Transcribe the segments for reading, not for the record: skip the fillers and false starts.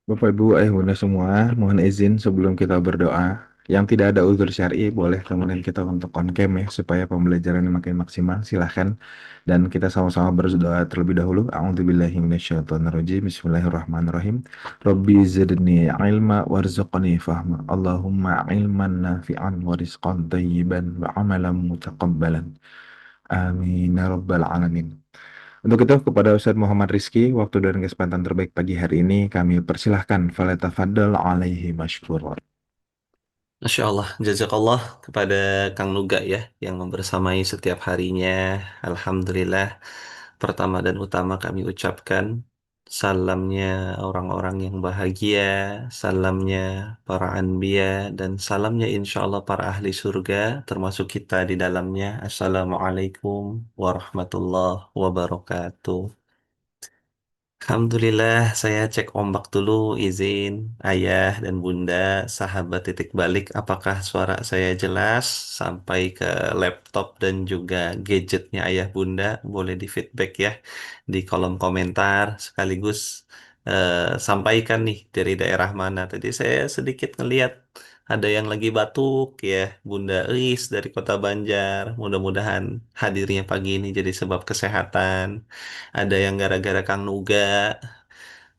Bapak Ibu, Bunda semua, mohon izin sebelum kita berdoa. Yang tidak ada uzur syar'i boleh temenin kita untuk on cam ya supaya pembelajarannya makin maksimal. Silahkan. Dan kita sama-sama berdoa terlebih dahulu. A'udzubillahi minasyaitonirrajim. Bismillahirrahmanirrahim. Rabbi zidni ilma warzuqni fahma. Allahumma ilman nafi'an wa rizqan tayyiban wa amalan mutaqabbalan. Amin ya rabbal alamin. Untuk itu, kepada Ustadz Muhammad Rizky, waktu dan kesempatan terbaik pagi hari ini kami persilahkan. Faletafadal alaihi mashkur. Masya Allah, jazakallah kepada Kang Nuga ya yang membersamai setiap harinya. Alhamdulillah, pertama dan utama kami ucapkan salamnya orang-orang yang bahagia, salamnya para anbiya, dan salamnya insya Allah para ahli surga, termasuk kita di dalamnya. Assalamualaikum warahmatullahi wabarakatuh. Alhamdulillah, saya cek ombak dulu, izin ayah dan bunda, sahabat titik balik, apakah suara saya jelas sampai ke laptop dan juga gadgetnya ayah bunda, boleh di feedback ya di kolom komentar, sekaligus sampaikan nih dari daerah mana. Tadi saya sedikit ngeliat ada yang lagi batuk ya, Bunda Eis dari Kota Banjar, mudah-mudahan hadirnya pagi ini jadi sebab kesehatan. Ada yang gara-gara Kang Nuga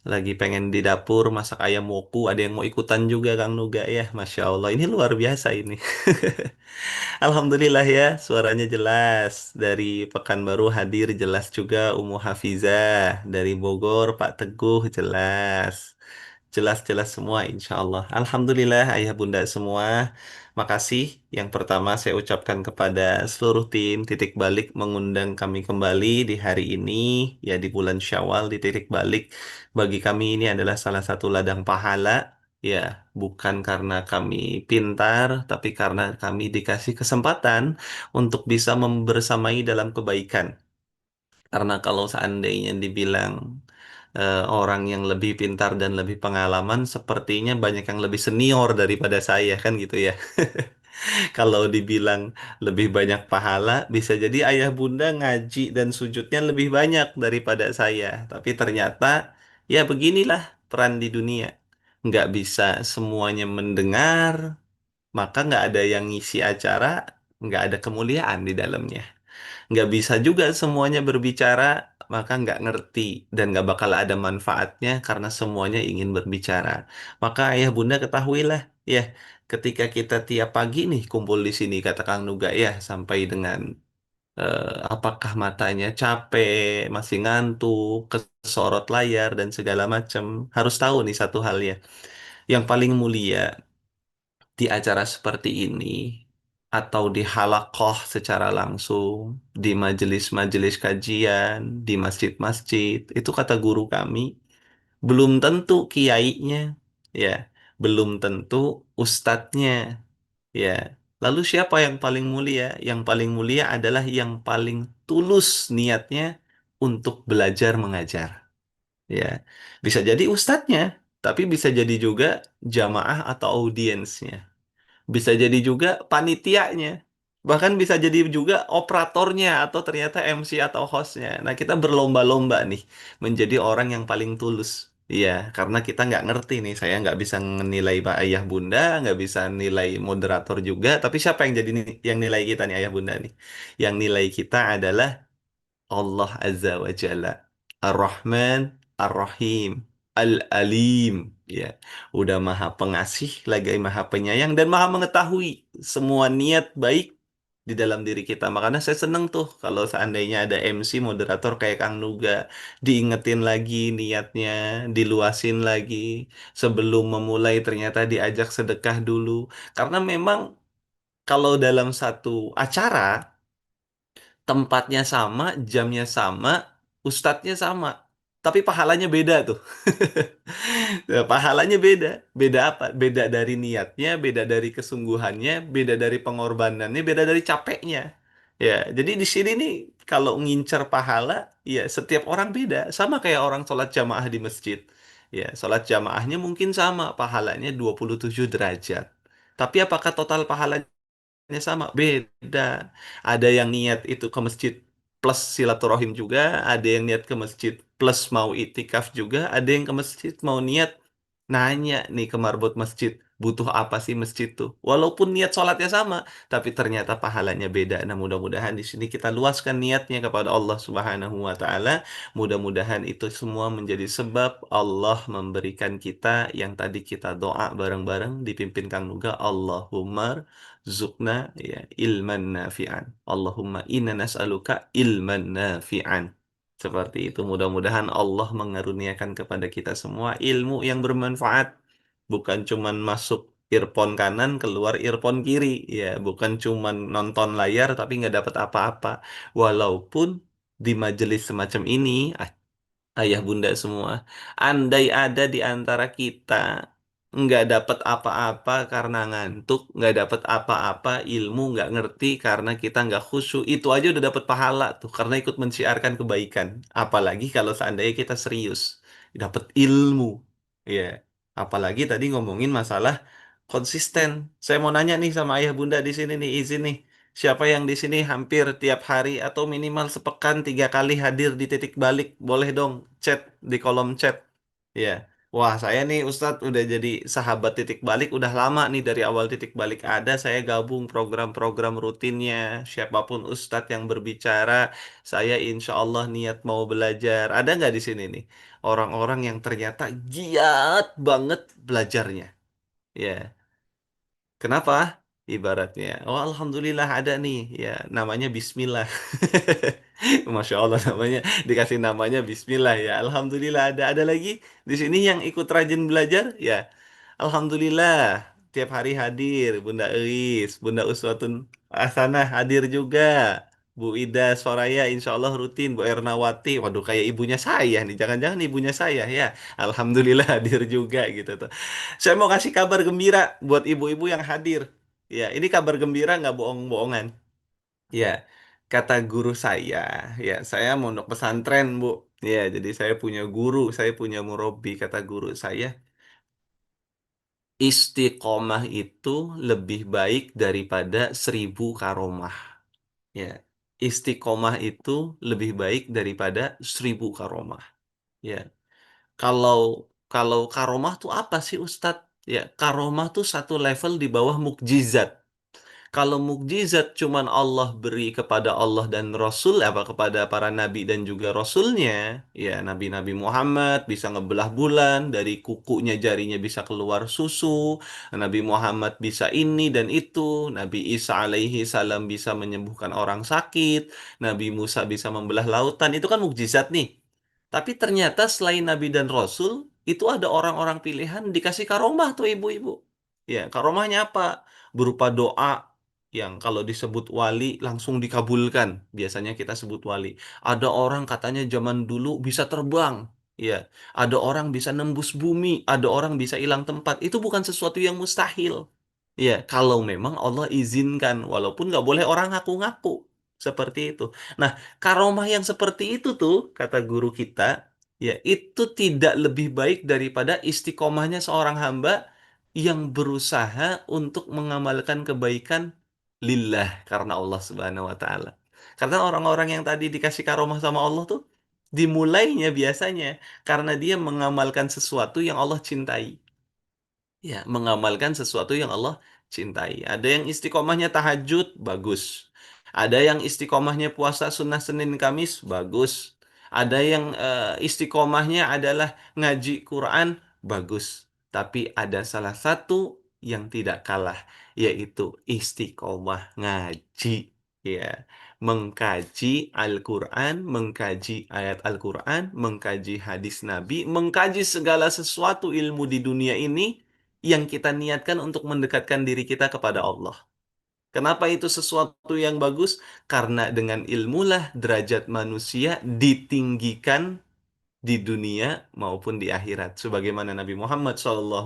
lagi pengen di dapur masak ayam woku, ada yang mau ikutan juga Kang Nuga ya. Masya Allah, ini luar biasa ini. Alhamdulillah ya, suaranya jelas. Dari Pekanbaru hadir jelas juga Umu Hafizah. Dari Bogor Pak Teguh jelas. Jelas-jelas semua insya Allah. Alhamdulillah ayah bunda semua. Makasih. Yang pertama saya ucapkan kepada seluruh tim Titik Balik mengundang kami kembali di hari ini. Ya di bulan Syawal di Titik Balik. Bagi kami ini adalah salah satu ladang pahala. Ya, bukan karena kami pintar, tapi karena kami dikasih kesempatan untuk bisa membersamai dalam kebaikan. Karena kalau seandainya dibilang orang yang lebih pintar dan lebih pengalaman, sepertinya banyak yang lebih senior daripada saya, kan gitu ya. Kalau dibilang lebih banyak pahala, bisa jadi ayah bunda ngaji dan sujudnya lebih banyak daripada saya. Tapi ternyata, ya beginilah peran di dunia. Nggak bisa semuanya mendengar, maka nggak ada yang ngisi acara, nggak ada kemuliaan di dalamnya. Nggak bisa juga semuanya berbicara, maka nggak ngerti dan nggak bakal ada manfaatnya karena semuanya ingin berbicara. Maka ayah bunda ketahuilah, ya, ketika kita tiap pagi nih kumpul di sini, kata Kang Nuga ya, sampai dengan apakah matanya capek, masih ngantuk, kesorot layar dan segala macam, harus tahu nih satu hal ya, yang paling mulia di acara seperti ini atau di halakoh secara langsung, di majelis-majelis kajian, di masjid-masjid, itu kata guru kami, belum tentu kiainya, ya, belum tentu ustadznya, ya. Lalu siapa yang paling mulia? Yang paling mulia adalah yang paling tulus niatnya untuk belajar mengajar, ya. Bisa jadi ustadznya, tapi bisa jadi juga jamaah atau audiensnya. Bisa jadi juga panitianya. Bahkan bisa jadi juga operatornya atau ternyata MC atau hostnya. Nah, kita berlomba-lomba nih menjadi orang yang paling tulus. Iya, karena kita nggak ngerti nih. Saya nggak bisa menilai Pak Ayah Bunda, nggak bisa nilai moderator juga. Tapi siapa yang jadi yang nilai kita nih Ayah Bunda nih? Yang nilai kita adalah Allah Azza wa Jalla. Ar-Rahman, Ar-Rahim, Al-Alim. Ya, udah maha pengasih, lagi maha penyayang, dan maha mengetahui semua niat baik di dalam diri kita. Makanya saya seneng tuh kalau seandainya ada MC moderator kayak Kang Nuga, diingetin lagi niatnya, diluasin lagi. Sebelum memulai ternyata diajak sedekah dulu. Karena memang kalau dalam satu acara, tempatnya sama, jamnya sama, ustadznya sama. Tapi pahalanya beda tuh. Ya, pahalanya beda. Beda apa? Beda dari niatnya, beda dari kesungguhannya, beda dari pengorbanannya, beda dari capeknya. Ya, jadi di sini nih kalau ngincer pahala, ya setiap orang beda. Sama kayak orang sholat jamaah di masjid. Ya, sholat jamaahnya mungkin sama, pahalanya 27 derajat. Tapi apakah total pahalanya sama? Beda. Ada yang niat itu ke masjid plus silaturahim juga, ada yang niat ke masjid plus mau itikaf juga, ada yang ke masjid mau niat nanya nih ke marbot masjid, butuh apa sih masjid tuh? Walaupun niat sholatnya sama, tapi ternyata pahalanya beda. Nah, mudah-mudahan di sini kita luaskan niatnya kepada Allah Subhanahu wa taala. Mudah-mudahan itu semua menjadi sebab Allah memberikan kita yang tadi kita doa bareng-bareng dipimpin Kang Nuga, Allahumma zukna ya ilman nafi'an. Allahumma inna nas'aluka ilman nafi'an. Seperti itu, mudah-mudahan Allah mengaruniakan kepada kita semua ilmu yang bermanfaat, bukan cuman masuk earphone kanan, keluar earphone kiri, ya, bukan cuman nonton layar tapi nggak dapat apa-apa. Walaupun di majelis semacam ini, ayah bunda semua, andai ada di antara kita nggak dapat apa-apa karena ngantuk, nggak dapat apa-apa ilmu, nggak ngerti karena kita nggak khusyuk, itu aja udah dapat pahala tuh karena ikut mensiarkan kebaikan. Apalagi kalau seandainya kita serius dapat ilmu, ya. Apalagi tadi ngomongin masalah konsisten. Saya mau nanya nih sama ayah bunda di sini nih, izin nih. Siapa yang di sini hampir tiap hari atau minimal sepekan 3 kali hadir di titik balik? Boleh dong chat di kolom chat. Ya. Wah, saya nih Ustadz udah jadi sahabat titik balik udah lama nih dari awal titik balik ada saya gabung program-program rutinnya. Siapapun Ustadz yang berbicara, saya insya Allah niat mau belajar. Ada nggak di sini nih orang-orang yang ternyata giat banget belajarnya? Ya. Kenapa? Ibaratnya, oh alhamdulillah ada nih, ya namanya Bismillah. Masya Allah namanya dikasih namanya Bismillah ya. Alhamdulillah ada. Ada lagi di sini yang ikut rajin belajar ya. Alhamdulillah tiap hari hadir. Bunda Eis, Bunda Uswatun Hasanah hadir juga. Bu Ida Soraya insya Allah rutin. Bu Ernawati, waduh kayak ibunya saya nih. Jangan-jangan ibunya saya ya. Alhamdulillah hadir juga gitu tuh. Saya mau kasih kabar gembira buat ibu-ibu yang hadir. Ya, ini kabar gembira nggak bohong-bohongan. Ya, kata guru saya mondok pesantren, Bu. Ya, jadi saya punya guru, saya punya murabi. Kata guru saya, istiqomah itu lebih baik daripada 1.000 karomah. Ya, istiqomah itu lebih baik daripada 1.000 karomah. Ya, kalau kalau karomah tuh apa sih, Ustadz? Ya, karomah tuh satu level di bawah mukjizat. Kalau mukjizat cuman Allah beri kepada Allah dan Rasul, apa kepada para nabi dan juga Rasulnya, ya Nabi-Nabi Muhammad bisa ngebelah bulan, dari kukunya jarinya bisa keluar susu, Nabi Muhammad bisa ini dan itu, Nabi Isa alaihi salam bisa menyembuhkan orang sakit, Nabi Musa bisa membelah lautan, itu kan mukjizat nih. Tapi ternyata selain Nabi dan Rasul, itu ada orang-orang pilihan dikasih karomah tuh ibu-ibu. Ya, karomahnya apa? Berupa doa yang kalau disebut wali langsung dikabulkan. Biasanya kita sebut wali. Ada orang katanya zaman dulu bisa terbang. Ya, ada orang bisa nembus bumi, ada orang bisa hilang tempat. Itu bukan sesuatu yang mustahil. Ya, kalau memang Allah izinkan, walaupun nggak boleh orang ngaku-ngaku. Seperti itu. Nah, karomah yang seperti itu tuh, kata guru kita, ya itu tidak lebih baik daripada istiqomahnya seorang hamba yang berusaha untuk mengamalkan kebaikan lillah karena Allah Subhanahu wa taala. Karena orang-orang yang tadi dikasih karomah sama Allah tuh dimulainya biasanya karena dia mengamalkan sesuatu yang Allah cintai. Ya, mengamalkan sesuatu yang Allah cintai. Ada yang istiqomahnya tahajud, bagus. Ada yang istiqomahnya puasa sunnah Senin Kamis, bagus. Ada yang istiqomahnya adalah ngaji Quran, bagus. Tapi ada salah satu yang tidak kalah, yaitu istiqomah ngaji. Ya, mengkaji Al-Quran, mengkaji ayat Al-Quran, mengkaji hadis Nabi, mengkaji segala sesuatu ilmu di dunia ini yang kita niatkan untuk mendekatkan diri kita kepada Allah. Kenapa itu sesuatu yang bagus? Karena dengan ilmulah derajat manusia ditinggikan di dunia maupun di akhirat. Sebagaimana Nabi Muhammad SAW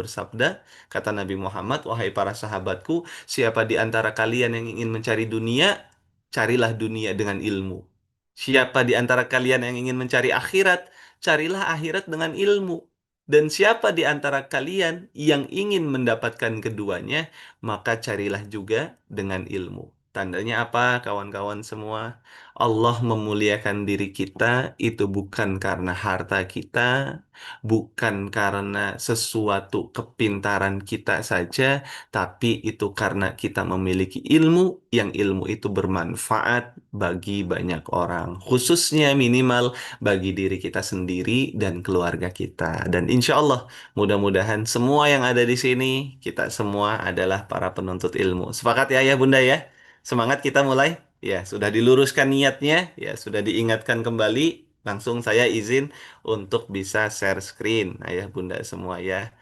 bersabda, kata Nabi Muhammad, wahai para sahabatku, siapa di antara kalian yang ingin mencari dunia, carilah dunia dengan ilmu. Siapa di antara kalian yang ingin mencari akhirat, carilah akhirat dengan ilmu. Dan siapa di antara kalian yang ingin mendapatkan keduanya, maka carilah juga dengan ilmu. Tandanya apa, kawan-kawan semua? Allah memuliakan diri kita itu bukan karena harta kita, bukan karena sesuatu kepintaran kita saja, tapi itu karena kita memiliki ilmu, yang ilmu itu bermanfaat bagi banyak orang, khususnya minimal bagi diri kita sendiri dan keluarga kita. Dan insya Allah, mudah-mudahan semua yang ada di sini, kita semua adalah para penuntut ilmu. Sepakat ya, ya Bunda ya? Semangat kita mulai. Ya, sudah diluruskan niatnya, ya sudah diingatkan kembali. Langsung saya izin untuk bisa share screen, ayah bunda semua ya.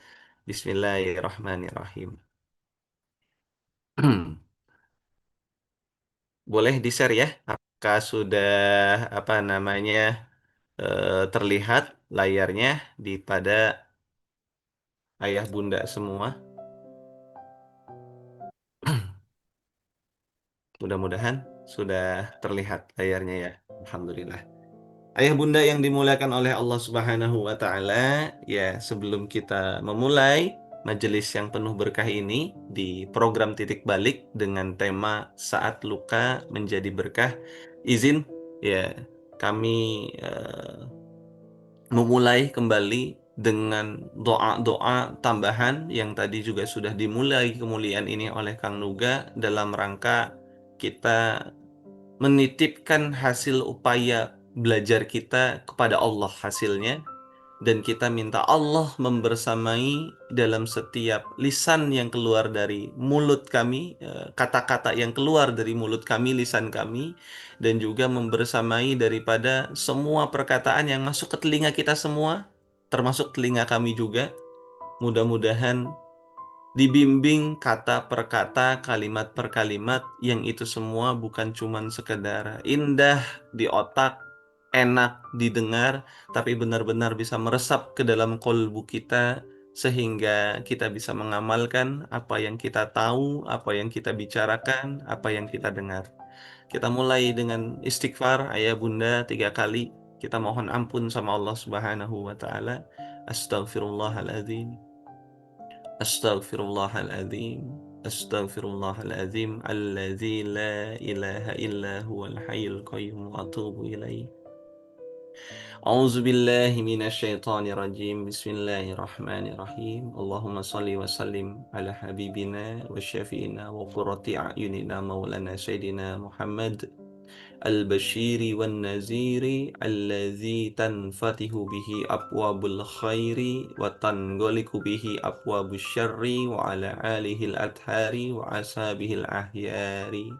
Bismillahirrahmanirrahim. Boleh di-share ya? Apakah sudah apa namanya terlihat layarnya di pada ayah bunda semua? Mudah-mudahan sudah terlihat layarnya ya. Alhamdulillah. Ayah bunda yang dimuliakan oleh Allah Subhanahu wa taala, ya sebelum kita memulai majelis yang penuh berkah ini di program Titik Balik dengan tema Saat Luka Menjadi Berkah, izin ya kami memulai kembali dengan doa-doa tambahan yang tadi juga sudah dimulai kemuliaan ini oleh Kang Nuga dalam rangka kita menitipkan hasil upaya belajar kita kepada Allah hasilnya, dan kita minta Allah membersamai dalam setiap lisan yang keluar dari mulut kami, kata-kata yang keluar dari mulut kami, lisan kami, dan juga membersamai daripada semua perkataan yang masuk ke telinga kita semua, termasuk telinga kami juga. Mudah-mudahan dibimbing kata per kata, kalimat per kalimat, yang itu semua bukan cuman sekedar indah di otak, enak didengar, tapi benar-benar bisa meresap ke dalam kolbu kita, sehingga kita bisa mengamalkan apa yang kita tahu, apa yang kita bicarakan, apa yang kita dengar. Kita mulai dengan istighfar, ayah bunda, 3 kali. Kita mohon ampun sama Allah Subhanahu wa Ta'ala. Astaghfirullahaladzim. Astaghfirullahaladzim. Astaghfirullahaladzim. Alladzi la ilaha illa huwal hayyul qayyum wa atubu ilaih. A'udzu billahi minasyaitonir rajim. Bismillahirrahmanirrahim. Allahumma salli wa sallim ala habibina wa syafi'ina wa qurrati a'yunina maulana sayyidina Muhammad al-bashiri wan naziri allazi tanfatihu bihi abwabul khairi wa tanghaliku bihi abwabus syarri wa ala alihi al-athari wa ashabihi al-ahyari.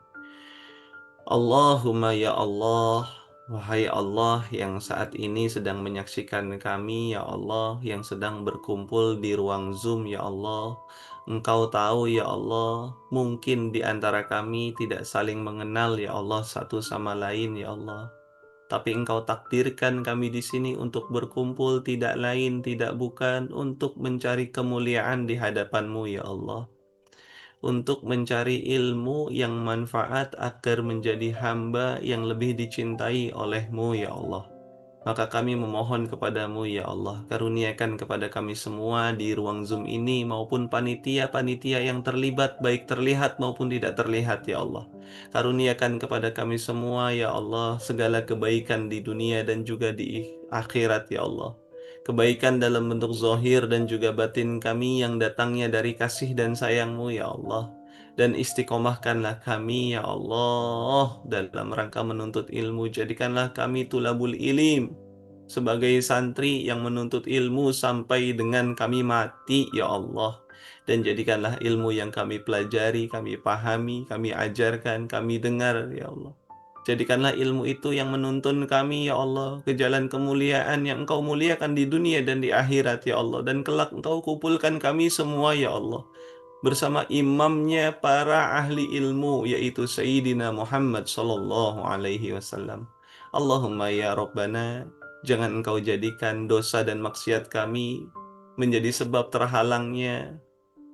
Allahumma ya Allah, wahai Allah yang saat ini sedang menyaksikan kami, ya Allah, yang sedang berkumpul di ruang Zoom, ya Allah. Engkau tahu, ya Allah, mungkin di antara kami tidak saling mengenal, ya Allah, satu sama lain, ya Allah. Tapi Engkau takdirkan kami di sini untuk berkumpul, tidak lain, tidak bukan, untuk mencari kemuliaan di hadapan-Mu, ya Allah, untuk mencari ilmu yang manfaat agar menjadi hamba yang lebih dicintai oleh-Mu, ya Allah. Maka kami memohon kepadamu, ya Allah, karuniakan kepada kami semua di ruang Zoom ini maupun panitia-panitia yang terlibat, baik terlihat maupun tidak terlihat, ya Allah. Karuniakan kepada kami semua, ya Allah, segala kebaikan di dunia dan juga di akhirat, ya Allah. Kebaikan dalam bentuk zohir dan juga batin kami yang datangnya dari kasih dan sayang-Mu, ya Allah. Dan istiqomahkanlah kami, ya Allah, dalam rangka menuntut ilmu. Jadikanlah kami tulabul ilim, sebagai santri yang menuntut ilmu sampai dengan kami mati, ya Allah. Dan jadikanlah ilmu yang kami pelajari, kami pahami, kami ajarkan, kami dengar, ya Allah. Jadikanlah ilmu itu yang menuntun kami, ya Allah, ke jalan kemuliaan yang Engkau muliakan di dunia dan di akhirat, ya Allah. Dan kelak Engkau kumpulkan kami semua, ya Allah, bersama imamnya para ahli ilmu, yaitu Sayyidina Muhammad sallallahu alaihi wasallam. Allahumma ya Rabbana, jangan Engkau jadikan dosa dan maksiat kami menjadi sebab terhalangnya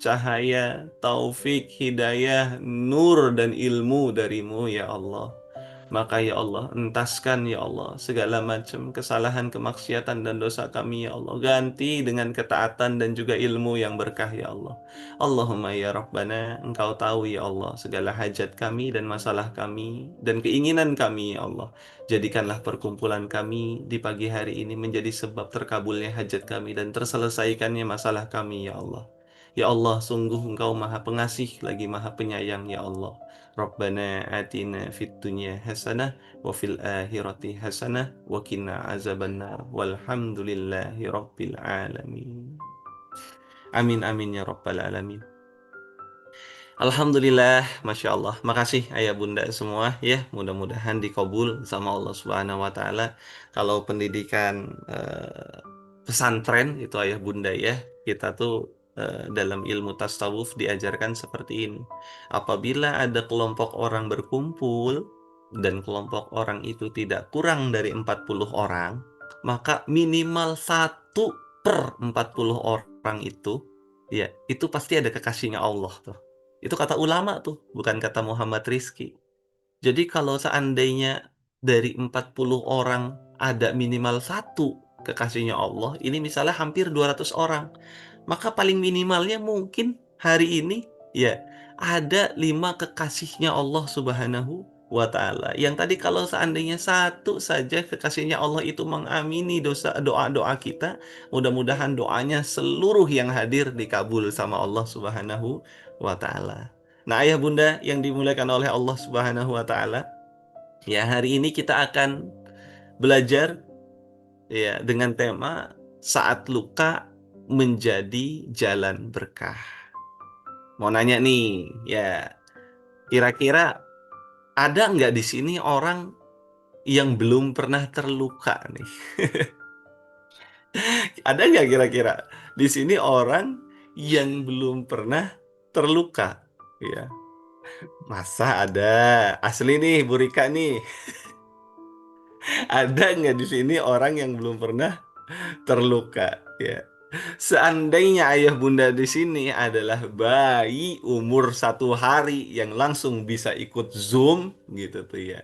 cahaya, taufik, hidayah, nur dan ilmu darimu, ya Allah. Maka ya Allah, entaskan ya Allah segala macam kesalahan, kemaksiatan dan dosa kami ya Allah. Ganti dengan ketaatan dan juga ilmu yang berkah ya Allah. Allahumma ya Rabbana, Engkau tahu ya Allah segala hajat kami dan masalah kami dan keinginan kami ya Allah. Jadikanlah perkumpulan kami di pagi hari ini menjadi sebab terkabulnya hajat kami dan terselesaikannya masalah kami ya Allah. Ya Allah, sungguh Engkau Maha Pengasih lagi Maha Penyayang ya Allah. Rabbana atina fid dunya hasanah wa fil akhirati hasanah wa qina azabannar walhamdulillahi rabbil alamin. Amin amin ya rabbal alamin. Alhamdulillah, Masya Allah. Makasih ayah bunda semua ya. Mudah-mudahan dikabul sama Allah Subhanahu wa Ta'ala. Kalau pendidikan pesantren itu ayah bunda ya. Kita tuh dalam ilmu tasawuf diajarkan seperti ini. Apabila ada kelompok orang berkumpul dan kelompok orang itu tidak kurang dari 40 orang, maka minimal 1/40 orang itu ya, itu pasti ada kekasihnya Allah tuh. Itu kata ulama tuh, bukan kata Muhammad Rizki. Jadi kalau seandainya dari 40 orang ada minimal satu kekasihnya Allah, ini misalnya hampir 200 orang. Maka paling minimalnya mungkin hari ini ya ada 5 kekasihnya Allah Subhanahu wa Ta'ala. Yang tadi kalau seandainya satu saja kekasihnya Allah itu mengamini dosa doa-doa kita, mudah-mudahan doanya seluruh yang hadir dikabul sama Allah Subhanahu wa Ta'ala. Nah, ayah bunda yang dimuliakan oleh Allah Subhanahu wa Ta'ala, ya hari ini kita akan belajar ya dengan tema saat luka menjadi jalan berkah. Mau nanya nih, ya kira-kira ada nggak di sini orang yang belum pernah terluka nih? Ada nggak kira-kira di sini orang yang belum pernah terluka? Ya, masa ada? Asli nih, Bu Rika nih. Ada nggak di sini orang yang belum pernah terluka? Ya. Seandainya ayah bunda di sini adalah bayi umur 1 hari yang langsung bisa ikut Zoom gitu tuh ya.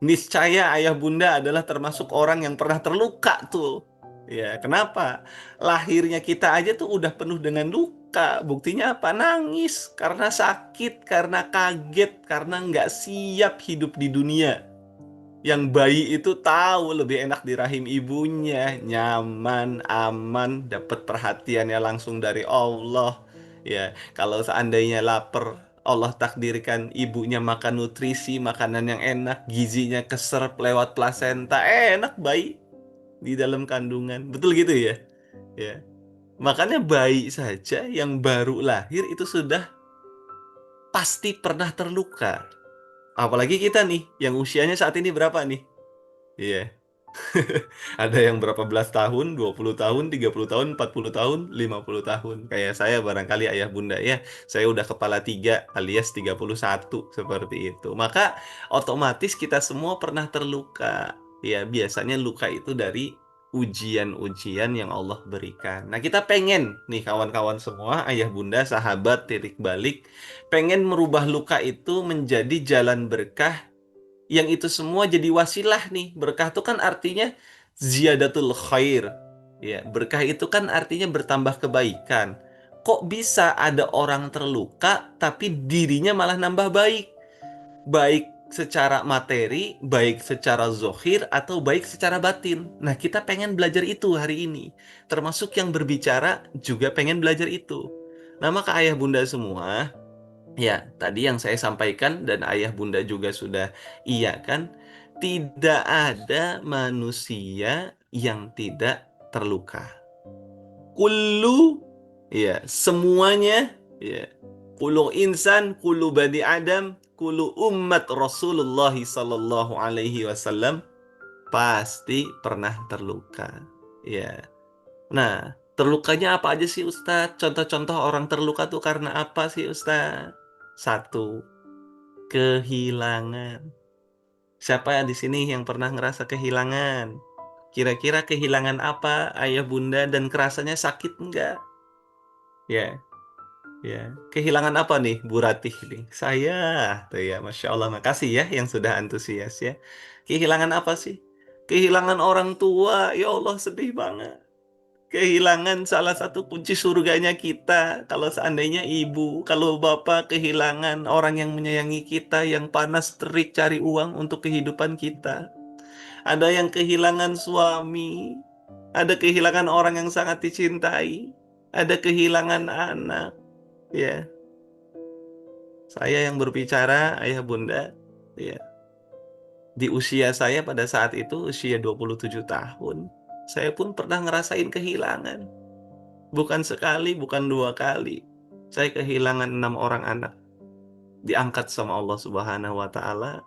Niscaya ayah bunda adalah termasuk orang yang pernah terluka tuh. Ya, kenapa? Lahirnya kita aja tuh udah penuh dengan luka. Buktinya apa? Nangis karena sakit, karena kaget, karena nggak siap hidup di dunia. Yang bayi itu tahu lebih enak di rahim ibunya, nyaman, aman, dapat perhatiannya langsung dari Allah. Ya, kalau seandainya lapar, Allah takdirkan ibunya makan nutrisi, makanan yang enak, gizinya keserap lewat plasenta, enak bayi di dalam kandungan. Betul gitu ya? Ya. Makanya bayi saja yang baru lahir itu sudah pasti pernah terluka. Apalagi kita nih, yang usianya saat ini berapa nih? Iya. Ada yang berapa belas tahun, 20 tahun, 30 tahun, 40 tahun, 50 tahun. Kayak saya barangkali ayah bunda ya. Saya udah kepala 3 alias 31 seperti itu. Maka otomatis kita semua pernah terluka. Ya, biasanya luka itu dari ujian-ujian yang Allah berikan. Nah, kita pengen nih kawan-kawan semua, ayah bunda, sahabat, titik balik, pengen merubah luka itu menjadi jalan berkah yang itu semua jadi wasilah nih. Berkah itu kan artinya ziyadatul khair. Ya, berkah itu kan artinya bertambah kebaikan. Kok bisa ada orang terluka tapi dirinya malah nambah baik? Baik secara materi, baik secara zohir, atau baik secara batin. Nah, kita pengen belajar itu hari ini. Termasuk yang berbicara juga pengen belajar itu. Nah, maka ayah bunda semua, ya, tadi yang saya sampaikan dan ayah bunda juga sudah iya kan, tidak ada manusia yang tidak terluka. Kullu, ya, semuanya, ya, kullu insan, kullu bani Adam, kullu umat Rasulullah sallallahu alaihi wasallam pasti pernah terluka. Ya. Nah, terlukanya apa aja sih Ustadz? Contoh-contoh orang terluka tuh karena apa sih Ustadz? Satu, kehilangan. Siapa di sini yang pernah ngerasa kehilangan? Kira-kira kehilangan apa, ayah bunda, dan kerasanya sakit enggak? Ya, Ya, kehilangan apa nih Bu Ratih nih? Saya, tuh ya, Masya Allah, makasih ya yang sudah antusias ya. Kehilangan apa sih? Kehilangan orang tua, ya Allah sedih banget. Kehilangan salah satu kunci surganya kita. Kalau seandainya ibu, kalau bapak kehilangan orang yang menyayangi kita, yang panas terik cari uang untuk kehidupan kita. Ada yang kehilangan suami, ada kehilangan orang yang sangat dicintai, ada kehilangan anak. Ya, saya yang berbicara, ayah bunda, ya, di usia saya pada saat itu, usia 27 tahun, saya pun pernah ngerasain kehilangan. Bukan sekali, bukan dua kali. Saya kehilangan 6 orang anak. Diangkat sama Allah Subhanahu wa Ta'ala,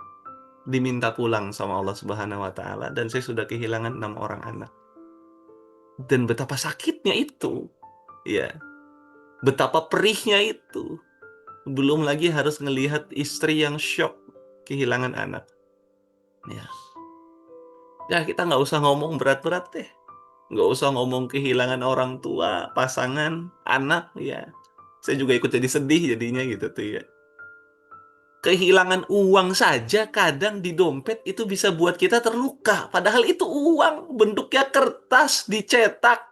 diminta pulang sama Allah Subhanahu wa Ta'ala, dan saya sudah kehilangan 6 orang anak. Dan betapa sakitnya itu, ya, betapa perihnya itu. Belum lagi harus ngelihat istri yang shock kehilangan anak. Ya, ya kita nggak usah ngomong berat-berat deh. Nggak usah ngomong kehilangan orang tua, pasangan, anak, ya. Saya juga ikut jadi sedih jadinya gitu tuh ya. Kehilangan uang saja kadang di dompet itu bisa buat kita terluka. Padahal itu uang, bentuknya kertas, dicetak,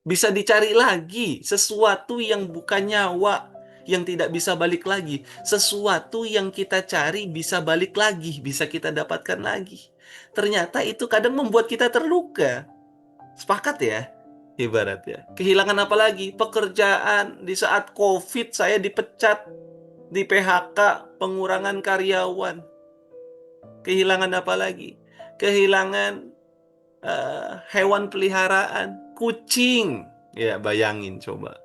bisa dicari lagi. Sesuatu yang bukan nyawa, yang tidak bisa balik lagi. Sesuatu yang kita cari bisa balik lagi, bisa kita dapatkan lagi. Ternyata itu kadang membuat kita terluka. Sepakat ya? Ibarat ya. Kehilangan apa lagi? Pekerjaan. Di saat COVID saya dipecat, di PHK, pengurangan karyawan. Kehilangan apa lagi? Kehilangan hewan peliharaan, kucing. Ya, bayangin coba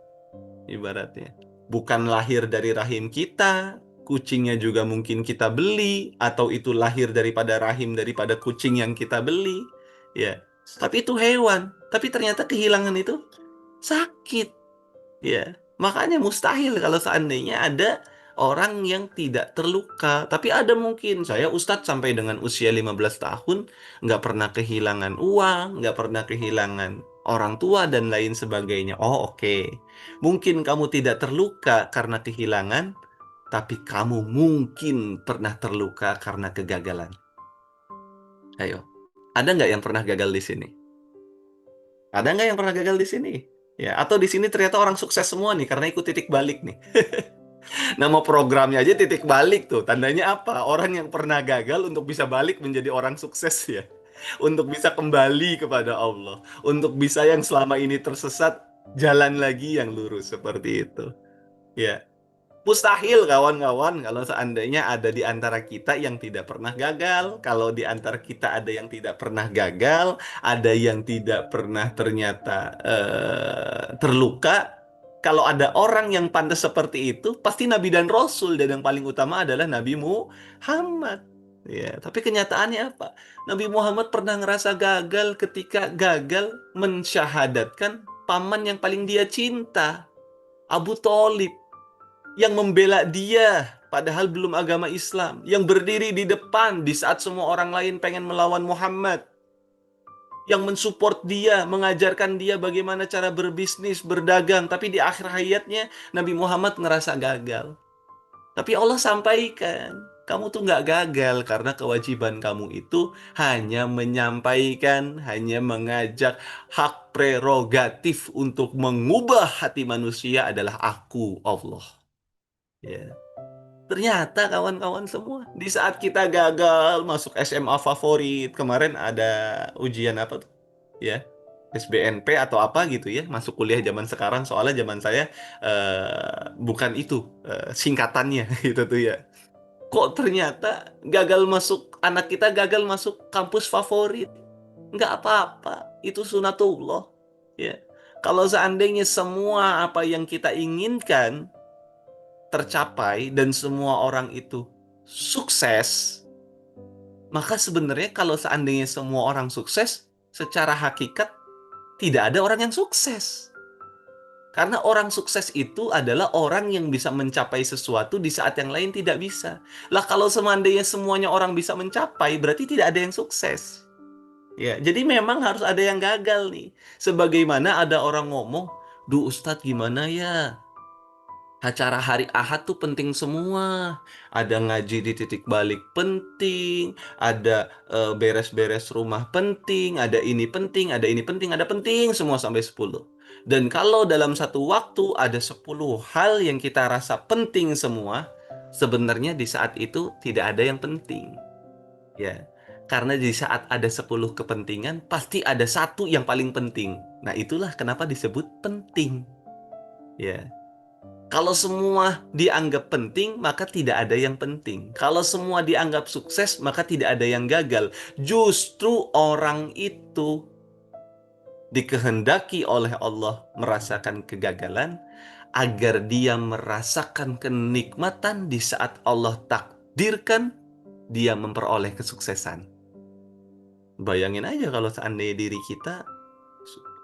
ibaratnya. Bukan lahir dari rahim kita, kucingnya juga mungkin kita beli, atau itu lahir daripada rahim daripada kucing yang kita beli. Ya, tapi itu hewan. Tapi ternyata kehilangan itu sakit. Ya, makanya mustahil kalau seandainya ada orang yang tidak terluka. Tapi ada mungkin, saya Ustadz sampai dengan usia 15 tahun, nggak pernah kehilangan uang, nggak pernah kehilangan orang tua, dan lain sebagainya. Oh, oke. Mungkin kamu tidak terluka karena kehilangan, tapi kamu mungkin pernah terluka karena kegagalan. Ayo, ada nggak yang pernah gagal di sini? Ada nggak yang pernah gagal di sini? Ya, atau di sini ternyata orang sukses semua nih karena ikut titik balik nih. Nama programnya aja titik balik tuh. Tandanya apa? Orang yang pernah gagal untuk bisa balik menjadi orang sukses ya. Untuk bisa kembali kepada Allah. Untuk bisa yang selama ini tersesat, jalan lagi yang lurus seperti itu. Ya. Mustahil kawan-kawan kalau seandainya ada di antara kita yang tidak pernah gagal, kalau di antara kita ada yang tidak pernah gagal, ada yang tidak pernah ternyata terluka. Kalau ada orang yang pantas seperti itu, pasti Nabi dan Rasul, dan yang paling utama adalah Nabi Muhammad. Ya, tapi kenyataannya apa? Nabi Muhammad pernah ngerasa gagal ketika gagal mensyahadatkan paman yang paling dia cinta, Abu Thalib, yang membela dia padahal belum agama Islam, yang berdiri di depan di saat semua orang lain pengen melawan Muhammad, yang mensupport dia, mengajarkan dia bagaimana cara berbisnis, berdagang, tapi di akhir hayatnya Nabi Muhammad ngerasa gagal. Tapi Allah sampaikan, kamu tuh nggak gagal karena kewajiban kamu itu hanya menyampaikan, hanya mengajak. Hak prerogatif untuk mengubah hati manusia adalah aku, Allah. Ya. Ternyata kawan-kawan semua, di saat kita gagal masuk SMA favorit, kemarin ada ujian apa tuh? Ya, SBNP atau apa gitu ya, masuk kuliah zaman sekarang, soalnya zaman saya bukan itu singkatannya gitu tuh ya. Kok ternyata gagal masuk, anak kita gagal masuk kampus favorit? Nggak apa-apa, itu sunatullah. Ya. Kalau seandainya semua apa yang kita inginkan tercapai dan semua orang itu sukses, maka sebenarnya kalau seandainya semua orang sukses, secara hakikat tidak ada orang yang sukses. Karena orang sukses itu adalah orang yang bisa mencapai sesuatu di saat yang lain tidak bisa. Lah kalau seandainya semuanya orang bisa mencapai, berarti tidak ada yang sukses. Ya, jadi memang harus ada yang gagal nih. Sebagaimana ada orang ngomong, "Duh Ustadz gimana ya? Acara hari Ahad tuh penting semua. Ada ngaji di titik balik penting, ada beres-beres rumah penting, ada ini penting, ada ini penting, ada penting semua sampai 10. Dan kalau dalam satu waktu ada 10 hal yang kita rasa penting semua, sebenarnya di saat itu tidak ada yang penting. Ya. Karena di saat ada 10 kepentingan, pasti ada satu yang paling penting. Nah, itulah kenapa disebut penting. Ya. Kalau semua dianggap penting, maka tidak ada yang penting. Kalau semua dianggap sukses, maka tidak ada yang gagal. Justru orang itu dikehendaki oleh Allah merasakan kegagalan agar dia merasakan kenikmatan di saat Allah takdirkan dia memperoleh kesuksesan. Bayangin aja kalau seandainya diri kita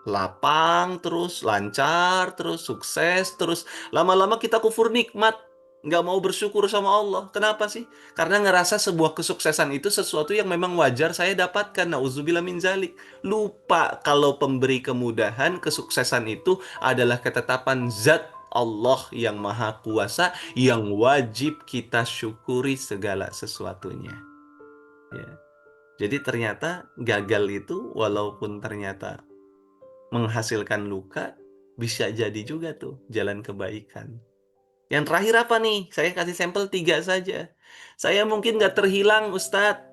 lapang terus, lancar terus, sukses terus. Lama-lama kita kufur nikmat. Nggak mau bersyukur sama Allah. Kenapa sih? Karena ngerasa sebuah kesuksesan itu sesuatu yang memang wajar saya dapatkan. Nauzubillah min zalik. Lupa kalau pemberi kemudahan, kesuksesan itu adalah ketetapan zat Allah yang maha kuasa, yang wajib kita syukuri segala sesuatunya. Ya. Jadi ternyata gagal itu walaupun ternyata menghasilkan luka, bisa jadi juga tuh jalan kebaikan. Yang terakhir apa nih? Saya kasih sampel 3 saja. Saya mungkin nggak terhilang, Ustadz.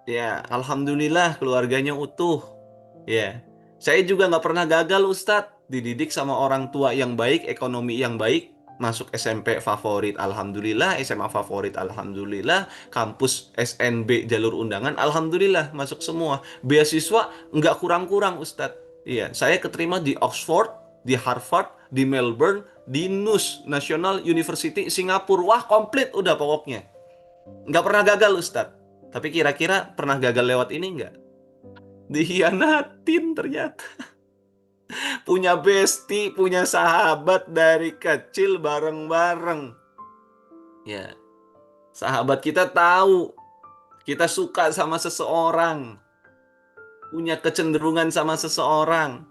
Ya, alhamdulillah keluarganya utuh. Ya, saya juga nggak pernah gagal, Ustadz. Dididik sama orang tua yang baik, ekonomi yang baik, masuk SMP favorit, alhamdulillah, SMA favorit, alhamdulillah, kampus SNB jalur undangan, alhamdulillah, masuk semua. Beasiswa nggak kurang-kurang, Ustadz. Iya, saya keterima di Oxford, di Harvard, di Melbourne, di NUS, National University Singapura. Wah, komplit udah pokoknya. Nggak pernah gagal, Ustadz. Tapi kira-kira pernah gagal lewat ini nggak? Dihianatin ternyata. Punya bestie, punya sahabat dari kecil bareng-bareng. Ya, sahabat kita tahu kita suka sama seseorang, punya kecenderungan sama seseorang.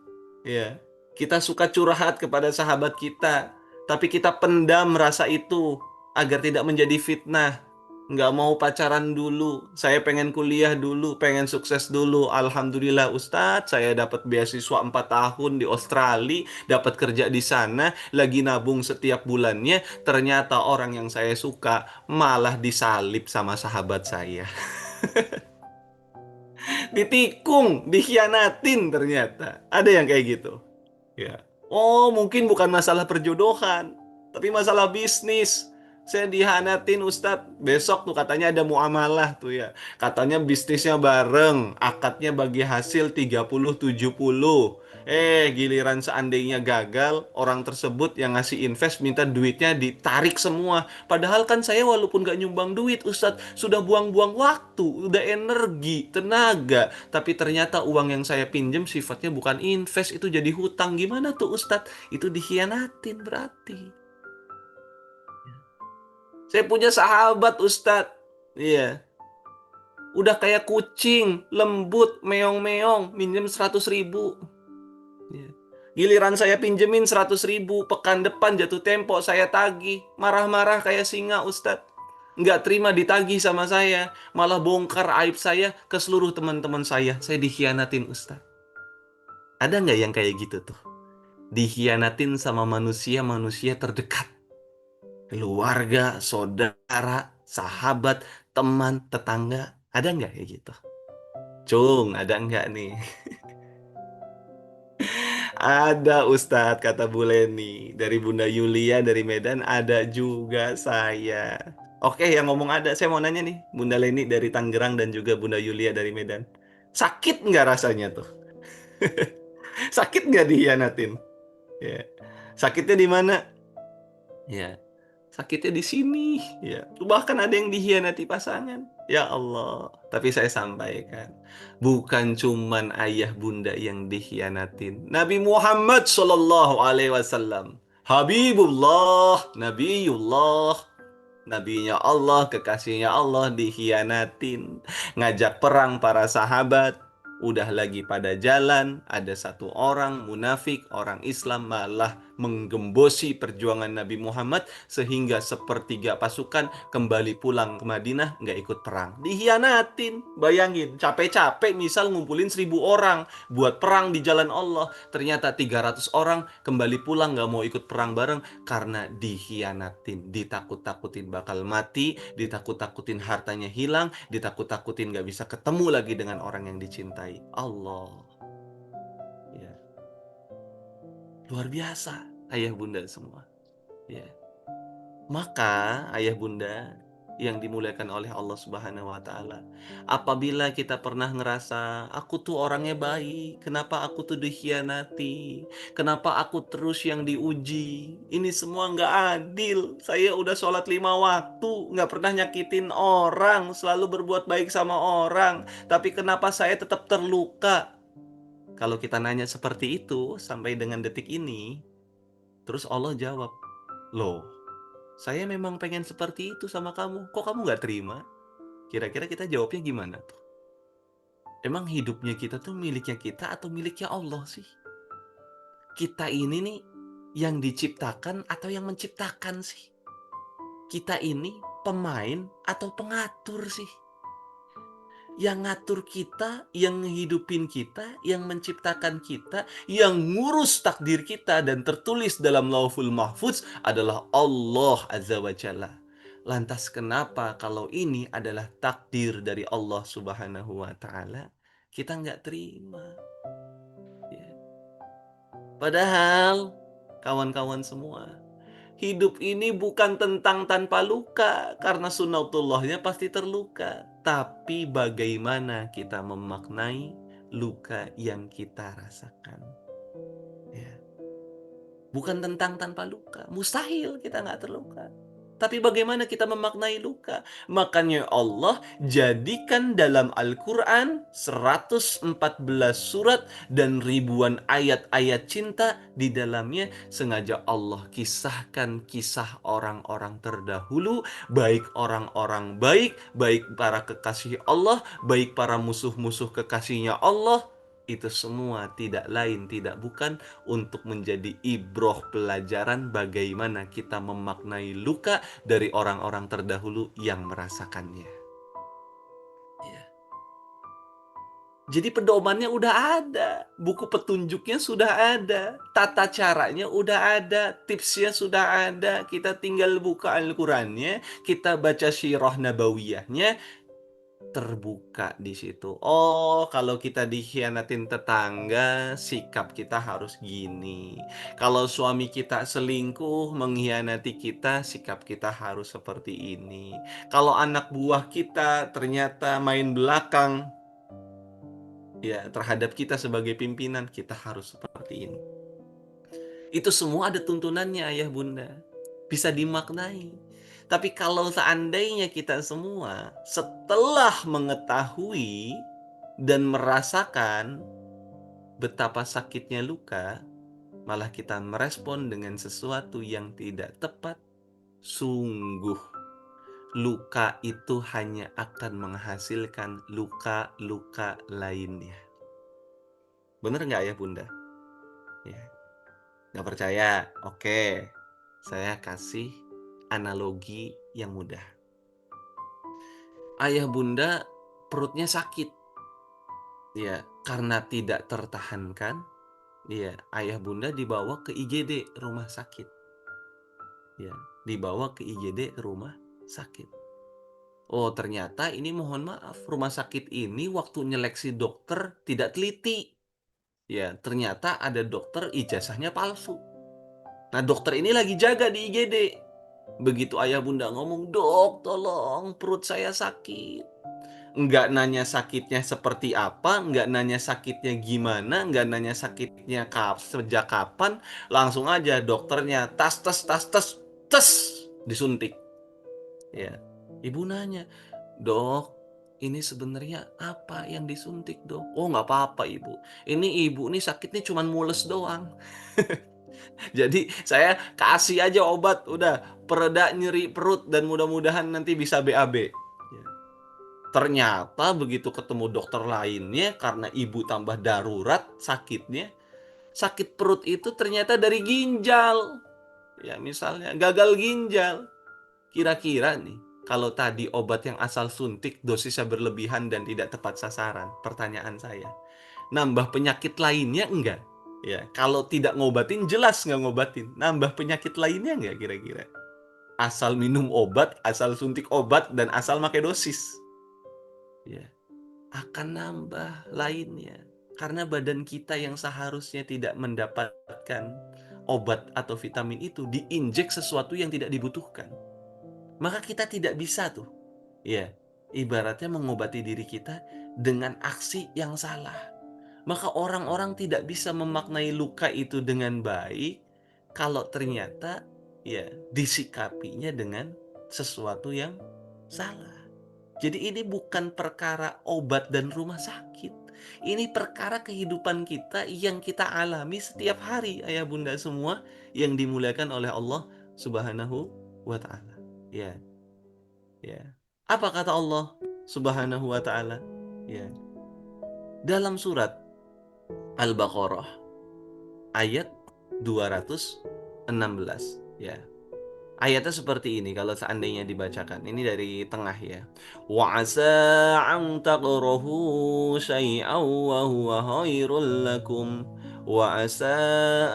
Ya, kita suka curhat kepada sahabat kita, tapi kita pendam rasa itu agar tidak menjadi fitnah. Nggak mau pacaran dulu, saya pengen kuliah dulu, pengen sukses dulu. Alhamdulillah Ustadz, saya dapat beasiswa 4 tahun di Australia, dapat kerja di sana, lagi nabung setiap bulannya. Ternyata orang yang saya suka malah disalib sama sahabat saya. Ditikung, dikhianatin ternyata. Ada yang kayak gitu. Ya. Oh, mungkin bukan masalah perjodohan, tapi masalah bisnis. Saya dihanatin Ustadz. Besok tuh katanya ada muamalah tuh ya. Katanya bisnisnya bareng, akadnya bagi hasil 30-70. Giliran seandainya gagal, orang tersebut yang ngasih invest minta duitnya ditarik semua. Padahal kan saya walaupun gak nyumbang duit, Ustadz, sudah buang-buang waktu, udah energi, tenaga. Tapi ternyata uang yang saya pinjam sifatnya bukan invest, itu jadi hutang. Gimana tuh Ustadz? Itu dikhianatin berarti. Saya punya sahabat Ustadz. Iya. Udah kayak kucing, lembut, meong-meong, minjem 100.000. Iya. Giliran saya pinjemin 100.000, pekan depan jatuh tempo saya tagih. Marah-marah kayak singa Ustadz. Nggak terima ditagih sama saya. Malah bongkar aib saya ke seluruh teman-teman saya. Saya dikhianatin Ustadz. Ada nggak yang kayak gitu tuh? Dikhianatin sama manusia-manusia terdekat. Keluarga, saudara, sahabat, teman, tetangga. Ada nggak kayak gitu? Cung, ada nggak nih? Ada Ustadz, kata Bu Leni. Dari Bunda Yulia dari Medan ada juga saya. Oke, yang ngomong ada. Saya mau nanya nih. Bunda Leni dari Tangerang dan juga Bunda Yulia dari Medan. Sakit nggak rasanya tuh? Sakit nggak dihianatin? Ya. Sakitnya di mana? Ya. Sakitnya di sini. Ya. Bahkan ada yang dihianati pasangan. Ya Allah. Tapi saya sampaikan. Bukan cuman ayah bunda yang dikhianatin. Nabi Muhammad Sallallahu Alaihi Wasallam. Habibullah. Nabiullah. Nabinya Allah, kekasihnya Allah dikhianatin. Ngajak perang para sahabat. Udah lagi pada jalan, ada satu orang munafik, orang Islam malah menggembosi perjuangan Nabi Muhammad sehingga sepertiga pasukan kembali pulang ke Madinah nggak ikut perang. Dihianatin. Bayangin, capek-capek misal ngumpulin 1.000 orang buat perang di jalan Allah. Ternyata 300 orang kembali pulang nggak mau ikut perang bareng karena dihianatin, ditakut-takutin bakal mati, ditakut-takutin hartanya hilang, ditakut-takutin nggak bisa ketemu lagi dengan orang yang dicintai. Allah. Ya. Luar biasa, ayah bunda semua. Ya. Maka, ayah bunda yang dimuliakan oleh Allah Subhanahu wa Ta'ala, apabila kita pernah ngerasa, "Aku tuh orangnya baik, kenapa aku tuh dikhianati? Kenapa aku terus yang diuji? Ini semua nggak adil. Saya udah sholat 5 waktu, nggak pernah nyakitin orang, selalu berbuat baik sama orang, tapi kenapa saya tetap terluka?" Kalau kita nanya seperti itu sampai dengan detik ini, terus Allah jawab, "Loh, saya memang pengen seperti itu sama kamu. Kok kamu nggak terima?" Kira-kira kita jawabnya gimana tuh? Emang hidupnya kita tuh miliknya kita atau miliknya Allah sih? Kita ini nih yang diciptakan atau yang menciptakan sih? Kita ini pemain atau pengatur sih? Yang ngatur kita, yang ngehidupin kita, yang menciptakan kita, yang ngurus takdir kita dan tertulis dalam Lauhul Mahfuz adalah Allah Azza wa Jalla. Lantas kenapa kalau ini adalah takdir dari Allah Subhanahu wa Ta'ala, kita nggak terima? Ya. Padahal, kawan-kawan semua, hidup ini bukan tentang tanpa luka, karena sunatullahnya pasti terluka. Tapi bagaimana kita memaknai luka yang kita rasakan. Ya. Bukan tentang tanpa luka. Mustahil kita nggak terluka. Tapi bagaimana kita memaknai luka? Makanya Allah jadikan dalam Al-Quran 114 surat dan ribuan ayat-ayat cinta di dalamnya sengaja Allah kisahkan kisah orang-orang terdahulu, baik orang-orang baik, baik para kekasih Allah, baik para musuh-musuh kekasihnya Allah. Itu semua tidak lain tidak bukan untuk menjadi ibroh pelajaran bagaimana kita memaknai luka dari orang-orang terdahulu yang merasakannya. Ya. Jadi pedomannya udah ada, buku petunjuknya sudah ada, tata caranya udah ada, tipsnya sudah ada. Kita tinggal buka Al-Qurannya, kita baca sirah nabawiyahnya, terbuka di situ. Oh, kalau kita dikhianatin tetangga, sikap kita harus gini. Kalau suami kita selingkuh, mengkhianati kita, sikap kita harus seperti ini. Kalau anak buah kita ternyata main belakang, ya terhadap kita sebagai pimpinan, kita harus seperti ini. Itu semua ada tuntunannya, ayah bunda. Bisa dimaknai. Tapi kalau seandainya kita semua setelah mengetahui dan merasakan betapa sakitnya luka, malah kita merespon dengan sesuatu yang tidak tepat, sungguh luka itu hanya akan menghasilkan luka-luka lainnya. Bener nggak ya bunda? Ya. Nggak percaya? Oke, saya kasih analogi yang mudah. Ayah bunda perutnya sakit, ya karena tidak tertahankan, ya ayah bunda dibawa ke IGD rumah sakit, ya dibawa ke IGD rumah sakit. Oh ternyata ini mohon maaf rumah sakit ini waktu nyeleksi dokter tidak teliti, ya ternyata ada dokter ijazahnya palsu. Nah dokter ini lagi jaga di IGD. Begitu ayah bunda ngomong, "Dok, tolong perut saya sakit." Nggak nanya sakitnya seperti apa, nggak nanya sakitnya gimana, nggak nanya sakitnya sejak kapan, langsung aja dokternya tas tes tas tes tes disuntik. Ya, ibu nanya, "Dok, ini sebenarnya apa yang disuntik, dok?" "Oh, nggak apa-apa, ibu. Ini ibu nih sakitnya cuma mules doang." Jadi saya kasih aja obat, udah pereda nyeri perut dan mudah-mudahan nanti bisa BAB. Ya. Ternyata begitu ketemu dokter lainnya karena ibu tambah darurat sakitnya, Sakit perut itu ternyata dari ginjal. Ya, misalnya gagal ginjal. Kira-kira nih, kalau tadi obat yang asal suntik dosisnya berlebihan dan tidak tepat sasaran, pertanyaan saya, nambah penyakit lainnya enggak? Ya, kalau tidak ngobatin jelas nggak ngobatin. Nambah penyakit lainnya enggak kira-kira? Asal minum obat, asal suntik obat, dan asal pakai dosis. Ya, akan nambah lainnya. Karena badan kita yang seharusnya tidak mendapatkan obat atau vitamin itu diinjek sesuatu yang tidak dibutuhkan. Maka kita tidak bisa tuh, ya, ibaratnya mengobati diri kita dengan aksi yang salah. Maka orang-orang tidak bisa memaknai luka itu dengan baik kalau ternyata ya disikapinya dengan sesuatu yang salah. Jadi ini bukan perkara obat dan rumah sakit. Ini perkara kehidupan kita yang kita alami setiap hari, ayah bunda semua yang dimuliakan oleh Allah Subhanahu wa taala. Ya, ya. Apa kata Allah Subhanahu wa taala? Ya. Dalam surat Al-Baqarah ayat 216, ya. Ayatnya seperti ini kalau seandainya dibacakan. Ini dari tengah ya. Wa asa an taqrahu syai'aw wa huwa khairul lakum wa asa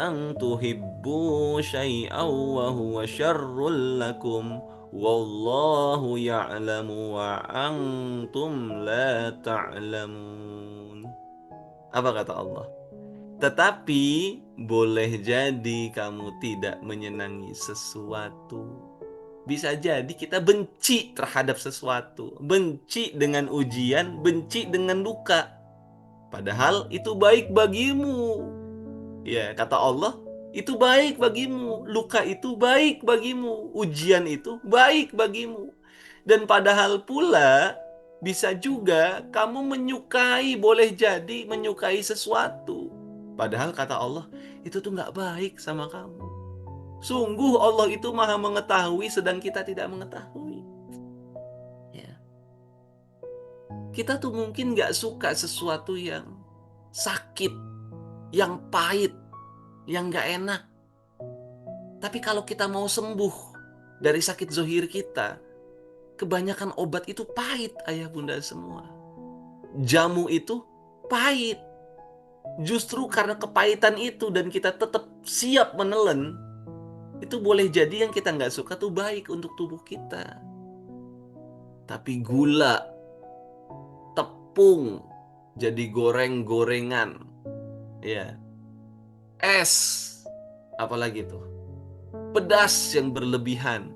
an tuhibbu syai'aw wa huwa syarrul lakum wallahu ya'lamu wa antum la ta'lamun. Apa kata Allah? Tetapi boleh jadi kamu tidak menyenangi sesuatu. Bisa jadi kita benci terhadap sesuatu, benci dengan ujian, benci dengan luka. Padahal itu baik bagimu. Ya, kata Allah, itu baik bagimu. Luka itu baik bagimu. Ujian itu baik bagimu. Dan padahal pula bisa juga kamu menyukai, boleh jadi menyukai sesuatu. Padahal kata Allah, itu tuh nggak baik sama kamu. Sungguh Allah itu maha mengetahui sedang kita tidak mengetahui. Ya. Kita tuh mungkin nggak suka sesuatu yang sakit, yang pahit, yang nggak enak. Tapi kalau kita mau sembuh dari sakit zohir kita, kebanyakan obat itu pahit, ayah bunda semua. Jamu itu pahit. Justru karena kepahitan itu dan kita tetap siap menelan, itu boleh jadi yang kita nggak suka tuh baik untuk tubuh kita. Tapi gula, tepung, jadi goreng-gorengan, ya, es, apalagi tuh, pedas yang berlebihan,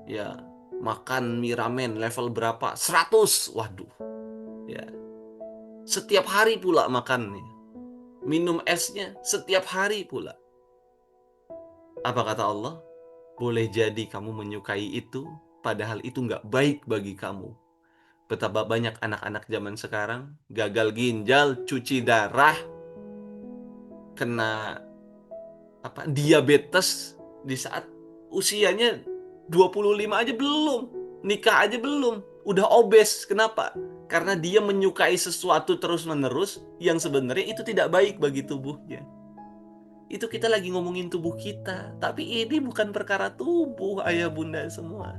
ya, makan mie ramen level berapa? 100, waduh, ya. Setiap hari pula makannya, minum esnya setiap hari pula. Apa kata Allah? Boleh jadi kamu menyukai itu, padahal itu nggak baik bagi kamu. Betapa banyak anak-anak zaman sekarang gagal ginjal, cuci darah, kena diabetes di saat usianya 25 aja belum, nikah aja belum, udah obes. Kenapa? Karena dia menyukai sesuatu terus-menerus yang sebenarnya itu tidak baik bagi tubuhnya. Itu kita lagi ngomongin tubuh kita, tapi ini bukan perkara tubuh, ayah bunda semua.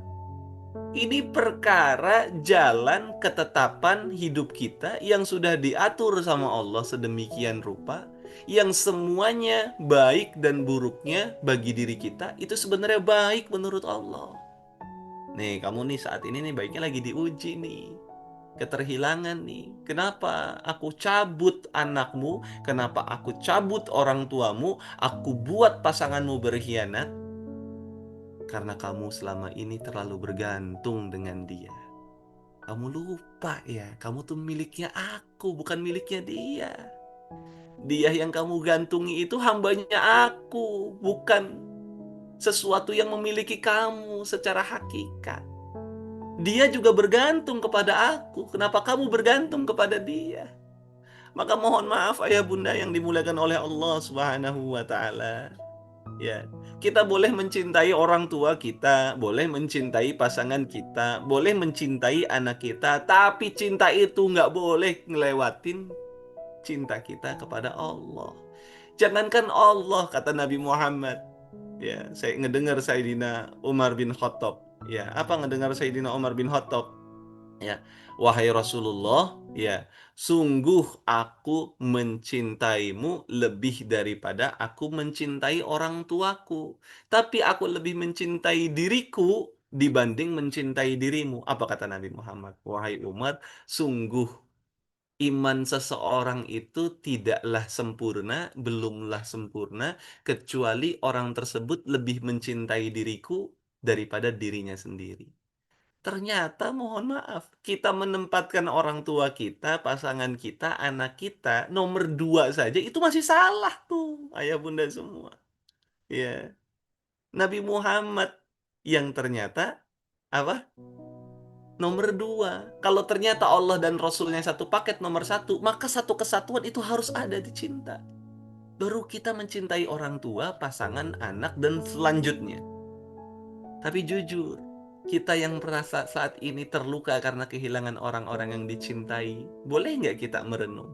Ini perkara jalan ketetapan hidup kita yang sudah diatur sama Allah sedemikian rupa, yang semuanya baik dan buruknya bagi diri kita itu sebenarnya baik menurut Allah. Nih, kamu nih saat ini nih baiknya lagi diuji nih. Keterhilangan nih. Kenapa aku cabut anakmu? Kenapa aku cabut orang tuamu? Aku buat pasanganmu berkhianat? Karena kamu selama ini terlalu bergantung dengan dia. Kamu lupa ya, kamu tuh miliknya aku, bukan miliknya dia. Dia yang kamu gantungi itu hambanya aku, bukan sesuatu yang memiliki kamu secara hakikat. Dia juga bergantung kepada aku. Kenapa kamu bergantung kepada dia? Maka mohon maaf ayah bunda yang dimuliakan oleh Allah Subhanahu wa taala. Ya, kita boleh mencintai orang tua kita, boleh mencintai pasangan kita, boleh mencintai anak kita, tapi cinta itu nggak boleh ngelewatin cinta kita kepada Allah. Jangankan Allah, kata Nabi Muhammad. Ya, saya ngedengar Sayyidina Umar bin Khattab. Ya, apa ngedengar Sayyidina Umar bin Khattab? Ya, wahai Rasulullah, ya, sungguh aku mencintaimu lebih daripada aku mencintai orang tuaku. Tapi aku lebih mencintai diriku dibanding mencintai dirimu. Apa kata Nabi Muhammad? Wahai Umar, sungguh iman seseorang itu tidaklah sempurna, belumlah sempurna, kecuali orang tersebut lebih mencintai diriku daripada dirinya sendiri. Ternyata mohon maaf, kita menempatkan orang tua kita, pasangan kita, anak kita nomor dua saja itu masih salah tuh, ayah bunda semua. Ya, Nabi Muhammad yang ternyata apa? Nomor dua. Kalau ternyata Allah dan Rasulnya satu paket nomor satu, maka satu kesatuan itu harus ada di cinta. Baru kita mencintai orang tua, pasangan, anak, dan selanjutnya. Tapi jujur, kita yang merasa saat ini terluka karena kehilangan orang-orang yang dicintai, boleh nggak kita merenung?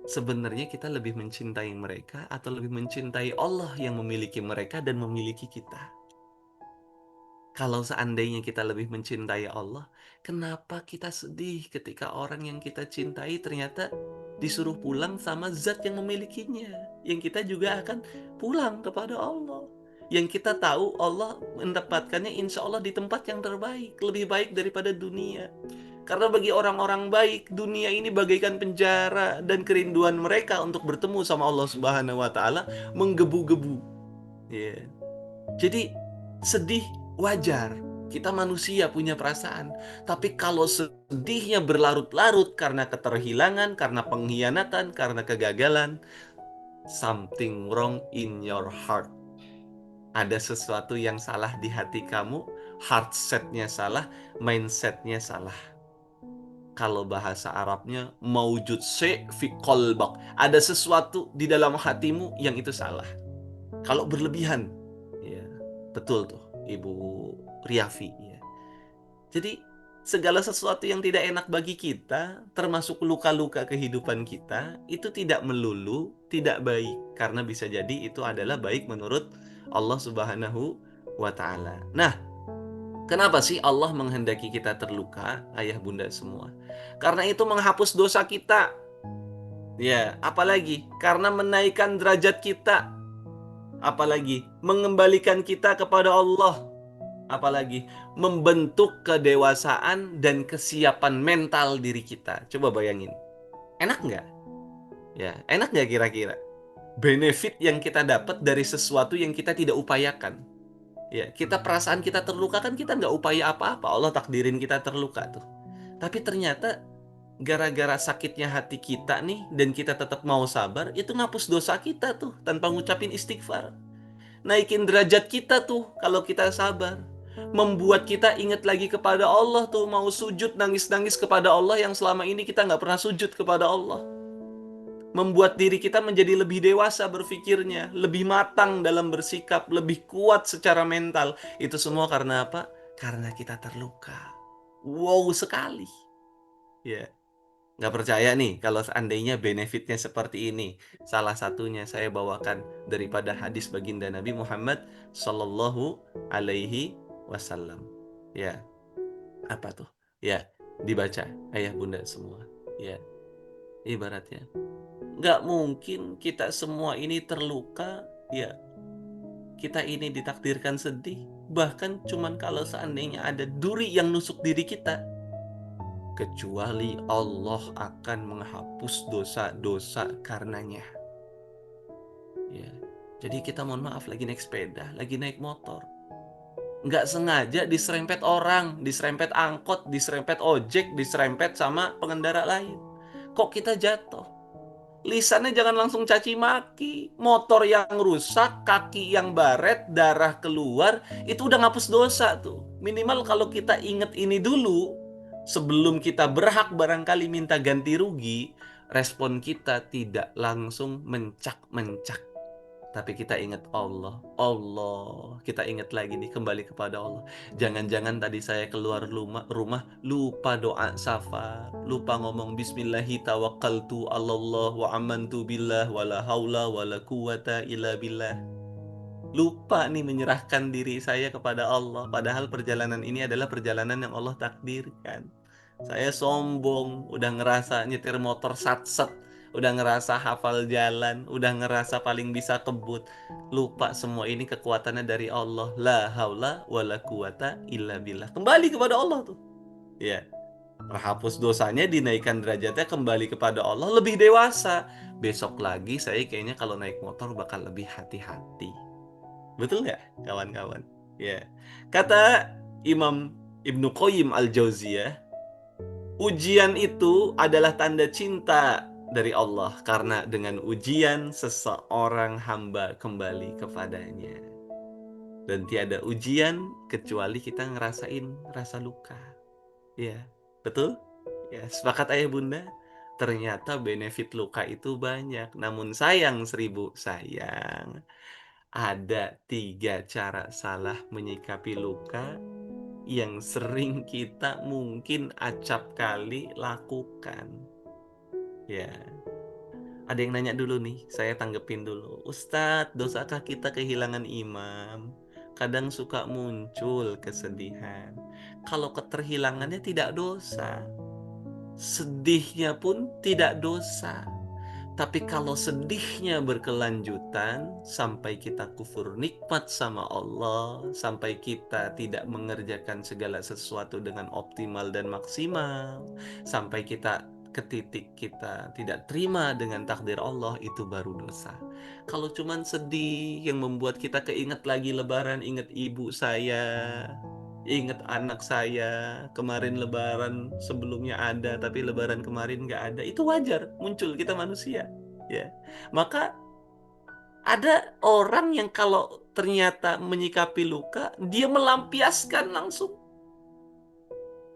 Sebenarnya kita lebih mencintai mereka atau lebih mencintai Allah yang memiliki mereka dan memiliki kita? Kalau seandainya kita lebih mencintai Allah, kenapa kita sedih ketika orang yang kita cintai ternyata disuruh pulang sama zat yang memilikinya? Yang kita juga akan pulang kepada Allah. Yang kita tahu Allah mendapatkannya insya Allah di tempat yang terbaik, lebih baik daripada dunia. Karena bagi orang-orang baik, dunia ini bagaikan penjara dan kerinduan mereka untuk bertemu sama Allah Subhanahu wa taala menggebu-gebu. Ya. Jadi sedih wajar. Kita manusia punya perasaan. Tapi kalau sedihnya berlarut-larut karena keterhilangan, karena pengkhianatan, karena kegagalan, something wrong in your heart. Ada sesuatu yang salah di hati kamu, heart setnya salah, mindsetnya salah. Kalau bahasa Arabnya maujud fi qalbak. Ada sesuatu di dalam hatimu yang itu salah. Kalau berlebihan, ya betul tuh Ibu Riafi. Ya. Jadi segala sesuatu yang tidak enak bagi kita, termasuk luka-luka kehidupan kita, itu tidak melulu tidak baik. Karena bisa jadi itu adalah baik menurut Allah Subhanahu wa Ta'ala. Nah, kenapa sih Allah menghendaki kita terluka, ayah bunda semua? Karena itu menghapus dosa kita. Ya, apalagi karena menaikkan derajat kita. Apalagi mengembalikan kita kepada Allah. Apalagi membentuk kedewasaan dan kesiapan mental diri kita. Coba bayangin. Enak nggak? Ya, enak nggak kira-kira? Benefit yang kita dapat dari sesuatu yang kita tidak upayakan. Ya, kita perasaan kita terluka kan kita nggak upaya apa-apa. Allah takdirin kita terluka tuh. Tapi ternyata gara-gara sakitnya hati kita nih dan kita tetap mau sabar, itu ngapus dosa kita tuh tanpa ngucapin istighfar. Naikin derajat kita tuh kalau kita sabar. Membuat kita ingat lagi kepada Allah tuh, mau sujud nangis-nangis kepada Allah yang selama ini kita nggak pernah sujud kepada Allah. Membuat diri kita menjadi lebih dewasa berpikirnya, lebih matang dalam bersikap, lebih kuat secara mental. Itu semua karena apa? Karena kita terluka. Wow sekali. Ya, nggak percaya nih kalau seandainya benefitnya seperti ini. Salah satunya saya bawakan daripada hadis baginda Nabi Muhammad Sallallahu Alaihi Wasallam. Ya, apa tuh? Ya, dibaca ayah bunda semua. Ya, ibaratnya nggak mungkin kita semua ini terluka. Ya, kita ini ditakdirkan sedih. Bahkan cuman kalau seandainya ada duri yang nusuk diri kita, kecuali Allah akan menghapus dosa-dosa karenanya. Ya. Jadi kita mohon maaf lagi naik sepeda, lagi naik motor. Nggak sengaja diserempet orang, diserempet angkot, diserempet ojek, diserempet sama pengendara lain. Kok kita jatuh? Lisannya jangan langsung caci maki. Motor yang rusak, kaki yang baret, darah keluar, itu udah ngapus dosa tuh. Minimal kalau kita inget ini dulu, sebelum kita berhak barangkali minta ganti rugi, respon kita tidak langsung mencak-mencak. Tapi kita ingat Allah. Allah, kita ingat lagi nih, kembali kepada Allah. Jangan-jangan tadi saya keluar rumah lupa doa safar, lupa ngomong bismillahi tawakkaltu 'alallah wa amantu billah wala haula wala quwata illa billah. Lupa nih menyerahkan diri saya kepada Allah, padahal perjalanan ini adalah perjalanan yang Allah takdirkan. Saya sombong, udah ngerasa nyetir motor sat-set, udah ngerasa hafal jalan, udah ngerasa paling bisa kebut. Lupa semua ini kekuatannya dari Allah. La haula wala quwata illa billah. Kembali kepada Allah tuh. Ya, terhapus dosanya, dinaikkan derajatnya, kembali kepada Allah, lebih dewasa. Besok lagi saya kayaknya kalau naik motor bakal lebih hati-hati. Betul nggak, kawan-kawan? Ya. Kata Imam Ibnu Qayyim Al-Jauziyah, ujian itu adalah tanda cinta dari Allah, karena dengan ujian seseorang hamba kembali kepadanya. Dan tiada ujian kecuali kita ngerasain rasa luka. Ya, betul? Ya, sepakat ayah bunda? Ternyata benefit luka itu banyak. Namun sayang seribu sayang, ada 3 cara salah menyikapi luka yang sering kita mungkin acap kali lakukan. Ya, ada yang nanya dulu nih, saya tanggepin dulu. Ustadz, dosakah kita kehilangan imam? Kadang suka muncul kesedihan. Kalau keterhilangannya tidak dosa, sedihnya pun tidak dosa. Tapi kalau sedihnya berkelanjutan sampai kita kufur nikmat sama Allah, sampai kita tidak mengerjakan segala sesuatu dengan optimal dan maksimal, sampai kita ke titik kita tidak terima dengan takdir Allah, itu baru dosa. Kalau cuman sedih yang membuat kita keinget lagi Lebaran, inget ibu saya, inget anak saya, kemarin Lebaran sebelumnya ada, tapi Lebaran kemarin nggak ada. Itu wajar, muncul, kita manusia. Ya, maka ada orang yang kalau ternyata menyikapi luka, dia melampiaskan langsung,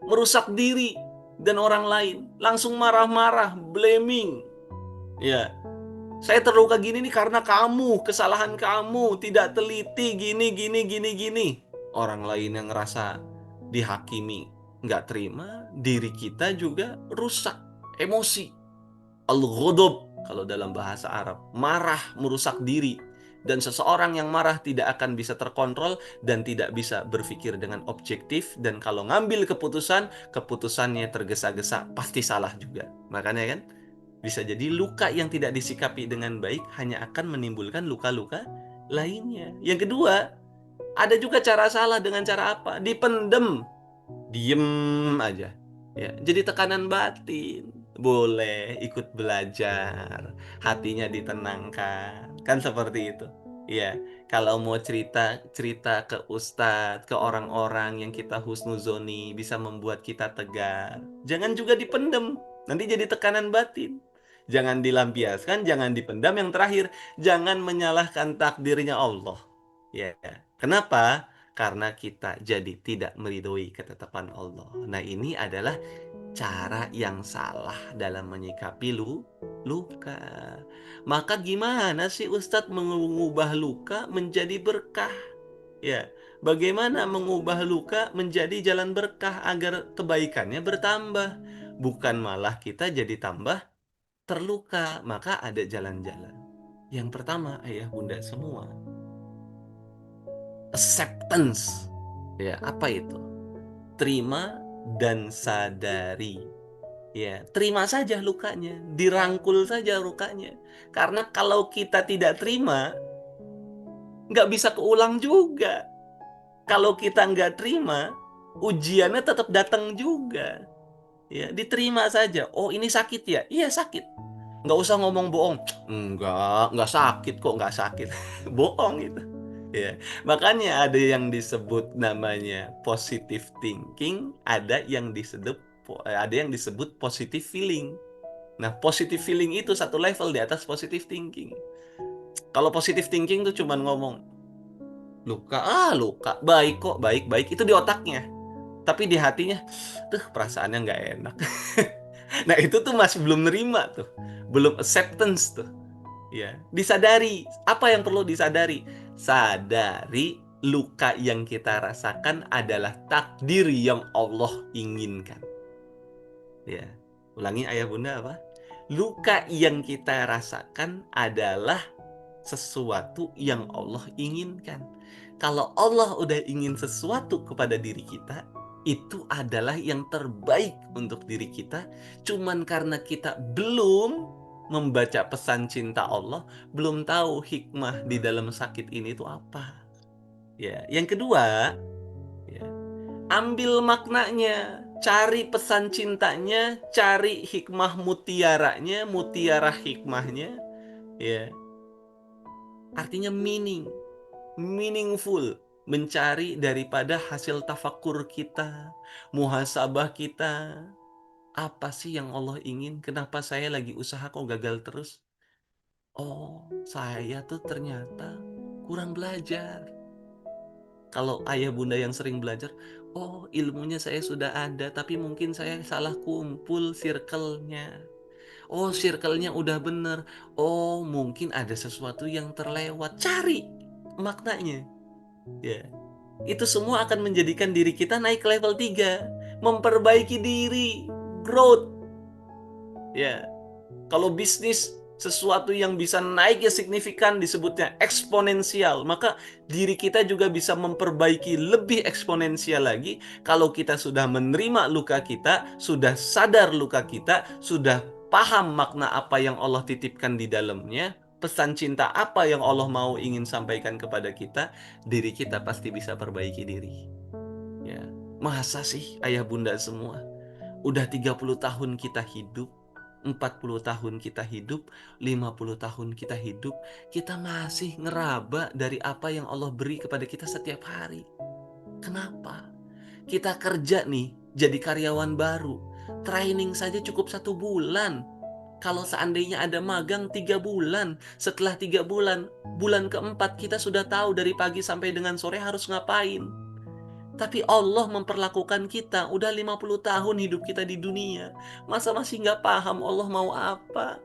merusak diri dan orang lain, langsung marah-marah, blaming. Ya, saya terluka gini nih karena kamu, kesalahan kamu, tidak teliti, gini, gini, gini, gini. Orang lain yang ngerasa dihakimi, nggak terima, diri kita juga rusak, emosi. Al-ghadab kalau dalam bahasa Arab, marah, merusak diri. Dan seseorang yang marah tidak akan bisa terkontrol dan tidak bisa berpikir dengan objektif, dan kalau ngambil keputusan, keputusannya tergesa-gesa, pasti salah juga. Makanya kan bisa jadi luka yang tidak disikapi dengan baik hanya akan menimbulkan luka-luka lainnya. Yang kedua, ada juga cara salah dengan cara apa? Dipendem, diem aja. Ya, jadi tekanan batin. Boleh ikut belajar, hatinya ditenangkan. Kan seperti itu. Ya, kalau mau cerita, cerita ke ustadz, ke orang-orang yang kita husnuzoni, bisa membuat kita tegar. Jangan juga dipendem, nanti jadi tekanan batin. Jangan dilampiaskan, jangan dipendam. Yang terakhir, jangan menyalahkan takdirnya Allah. Ya, kenapa? Karena kita jadi tidak meridhoi ketetapan Allah. Nah, ini adalah cara yang salah dalam menyikapi luka. Maka gimana sih Ustadz mengubah luka menjadi berkah? Ya, bagaimana mengubah luka menjadi jalan berkah agar kebaikannya bertambah? Bukan malah kita jadi tambah terluka. Maka ada jalan-jalan. Yang pertama, ayah bunda semua, acceptance. Ya, apa itu? Terima dan sadari. Ya, terima saja lukanya, dirangkul saja lukanya. Karena kalau kita tidak terima, nggak bisa keulang juga. Kalau kita nggak terima, ujiannya tetap datang juga. Ya, diterima saja. Oh, ini sakit ya? Iya, sakit. Nggak usah ngomong bohong. Nggak sakit kok, nggak sakit. Bohong itu. Ya, makanya ada yang disebut namanya positive thinking, ada yang disebut positive feeling. Nah, positive feeling itu satu level di atas positive thinking. Kalau positive thinking tuh cuman ngomong luka, luka, baik kok, baik-baik, itu di otaknya. Tapi di hatinya, tuh perasaannya nggak enak. Nah, itu tuh masih belum nerima tuh, belum acceptance tuh. Ya, disadari. Apa yang perlu disadari? Sadari luka yang kita rasakan adalah takdir yang Allah inginkan. Ya, ulangi ayah bunda apa? Luka yang kita rasakan adalah sesuatu yang Allah inginkan. Kalau Allah udah ingin sesuatu kepada diri kita, itu adalah yang terbaik untuk diri kita. Cuman karena kita belum membaca pesan cinta Allah, belum tahu hikmah di dalam sakit ini itu apa. Ya, yang kedua, ya, ambil maknanya, cari pesan cintanya, cari hikmah mutiaranya, mutiara hikmahnya, ya. Artinya meaningful, mencari daripada hasil tafakur kita, muhasabah kita. Apa sih yang Allah ingin? Kenapa saya lagi usaha kok gagal terus? Oh, saya tuh ternyata kurang belajar. Kalau ayah bunda yang sering belajar, oh ilmunya saya sudah ada, tapi mungkin saya salah kumpul circle-nya. Oh, circle-nya udah bener. Oh, mungkin ada sesuatu yang terlewat. Cari maknanya. Ya, itu semua akan menjadikan diri kita naik ke level 3, memperbaiki diri, growth. Ya, kalau bisnis sesuatu yang bisa naiknya signifikan disebutnya eksponensial, maka diri kita juga bisa memperbaiki lebih eksponensial lagi kalau kita sudah menerima luka kita, sudah sadar luka kita, sudah paham makna apa yang Allah titipkan di dalamnya, pesan cinta apa yang Allah mau ingin sampaikan kepada kita, diri kita pasti bisa perbaiki diri. Ya, masa sih ayah bunda semua udah 30 tahun kita hidup, 40 tahun kita hidup, 50 tahun kita hidup, kita masih ngeraba dari apa yang Allah beri kepada kita setiap hari. Kenapa? Kita kerja nih, jadi karyawan baru. Training saja cukup 1 bulan. Kalau seandainya ada magang 3 bulan, setelah 3 bulan, bulan keempat kita sudah tahu dari pagi sampai dengan sore harus ngapain. Tapi Allah memperlakukan kita, udah 50 tahun hidup kita di dunia. Masa masih nggak paham Allah mau apa?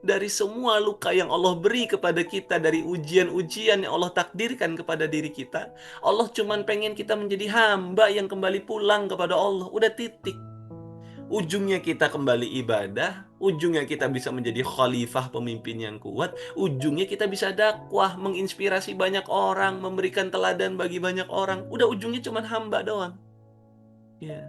Dari semua luka yang Allah beri kepada kita, dari ujian-ujian yang Allah takdirkan kepada diri kita, Allah cuman pengen kita menjadi hamba yang kembali pulang kepada Allah. Udah titik. Ujungnya kita kembali ibadah, ujungnya kita bisa menjadi khalifah pemimpin yang kuat, ujungnya kita bisa dakwah, menginspirasi banyak orang, memberikan teladan bagi banyak orang. Udah ujungnya cuma hamba doang. Ya.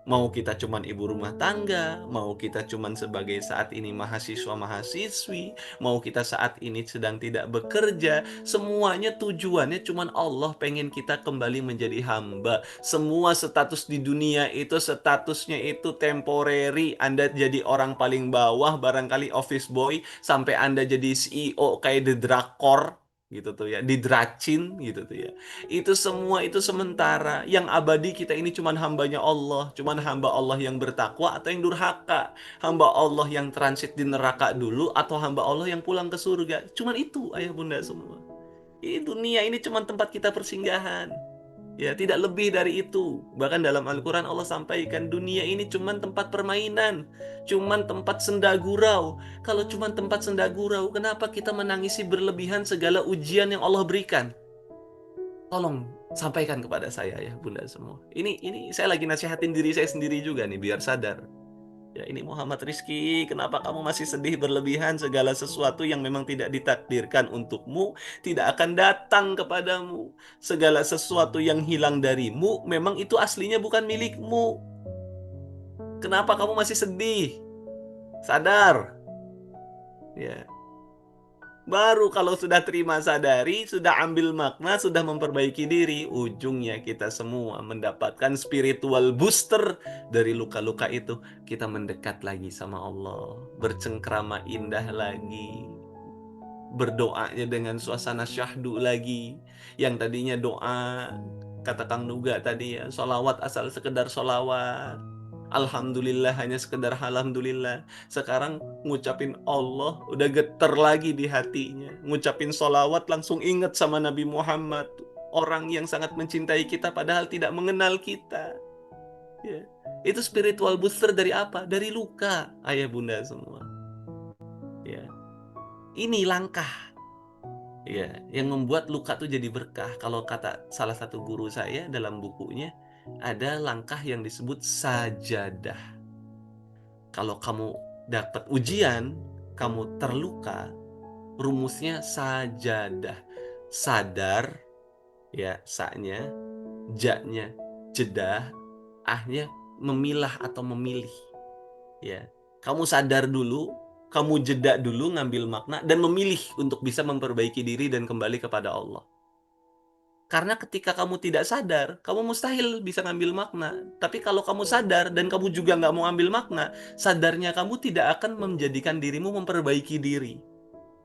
Mau kita cuman ibu rumah tangga, mau kita cuman sebagai saat ini mahasiswa-mahasiswi, mau kita saat ini sedang tidak bekerja, semuanya tujuannya cuman Allah pengen kita kembali menjadi hamba. Semua status di dunia itu statusnya itu temporary. Anda jadi orang paling bawah, barangkali office boy, sampai Anda jadi CEO kayak The Drakor gitu tuh ya, didracin gitu tuh ya. Itu semua itu sementara. Yang abadi kita ini cuman hambanya Allah. Cuman hamba Allah yang bertakwa atau yang durhaka. Hamba Allah yang transit di neraka dulu atau hamba Allah yang pulang ke surga. Cuman itu ayah bunda semua. Ini dunia ini cuman tempat kita persinggahan. Ya, tidak lebih dari itu. Bahkan dalam Al-Quran Allah sampaikan dunia ini cuman tempat permainan. Cuman tempat senda gurau. Kalau cuman tempat senda gurau, kenapa kita menangisi berlebihan segala ujian yang Allah berikan? Tolong sampaikan kepada saya ya bunda semua. Ini saya lagi nasihatin diri saya sendiri juga nih biar sadar. Ya ini Muhammad Rizky, kenapa kamu masih sedih berlebihan? Segala sesuatu yang memang tidak ditakdirkan untukmu tidak akan datang kepadamu. Segala sesuatu yang hilang darimu memang itu aslinya bukan milikmu. Kenapa kamu masih sedih? Sadar. Ya. Baru kalau sudah terima sadari, sudah ambil makna, sudah memperbaiki diri, ujungnya kita semua mendapatkan spiritual booster dari luka-luka itu. Kita mendekat lagi sama Allah, bercengkrama indah lagi, berdoanya dengan suasana syahdu lagi. Yang tadinya doa, kata Kang Nuga tadi ya, solawat asal sekedar solawat. Alhamdulillah hanya sekedar alhamdulillah. Sekarang ngucapin Allah udah geter lagi di hatinya. Ngucapin solawat langsung inget sama Nabi Muhammad. Orang yang sangat mencintai kita padahal tidak mengenal kita. Ya. Itu spiritual booster dari apa? Dari luka, ayah bunda semua. Ya. Ini langkah ya yang membuat luka tuh jadi berkah. Kalau kata salah satu guru saya dalam bukunya, ada langkah yang disebut sajadah. Kalau kamu dapat ujian, kamu terluka, rumusnya sajadah. Sadar, ya, saknya, jaknya, jedah, ahnya memilah atau memilih, ya. Kamu sadar dulu, kamu jeda dulu ngambil makna dan memilih untuk bisa memperbaiki diri dan kembali kepada Allah. Karena ketika kamu tidak sadar, kamu mustahil bisa ngambil makna. Tapi kalau kamu sadar dan kamu juga nggak mau ambil makna, sadarnya kamu tidak akan menjadikan dirimu memperbaiki diri.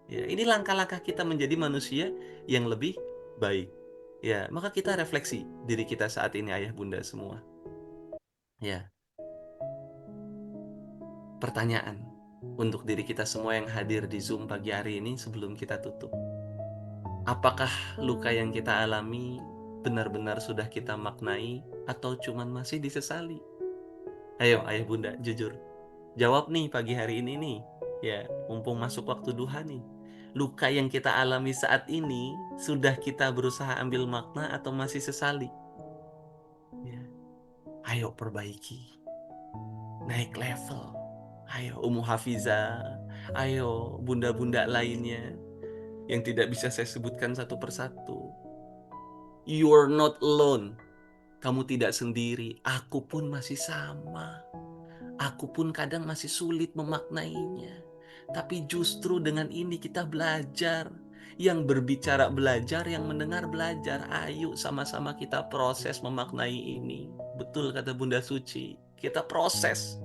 Ya, ini langkah-langkah kita menjadi manusia yang lebih baik. Ya, maka kita refleksi diri kita saat ini ayah bunda semua. Ya, pertanyaan untuk diri kita semua yang hadir di Zoom pagi hari ini sebelum kita tutup. Apakah luka yang kita alami benar-benar sudah kita maknai atau cuman masih disesali? Ayo ayah bunda jujur. Jawab nih pagi hari ini nih. Ya, mumpung masuk waktu duha nih. Luka yang kita alami saat ini sudah kita berusaha ambil makna atau masih sesali? Ya, ayo perbaiki. Naik level. Ayo Ummu Hafiza, ayo bunda-bunda lainnya yang tidak bisa saya sebutkan satu persatu. You are not alone. Kamu tidak sendiri. Aku pun masih sama. Aku pun kadang masih sulit memaknainya. Tapi justru dengan ini kita belajar. Yang berbicara belajar, yang mendengar belajar. Ayo sama-sama kita proses memaknai ini. Betul kata Bunda Suci. Kita proses.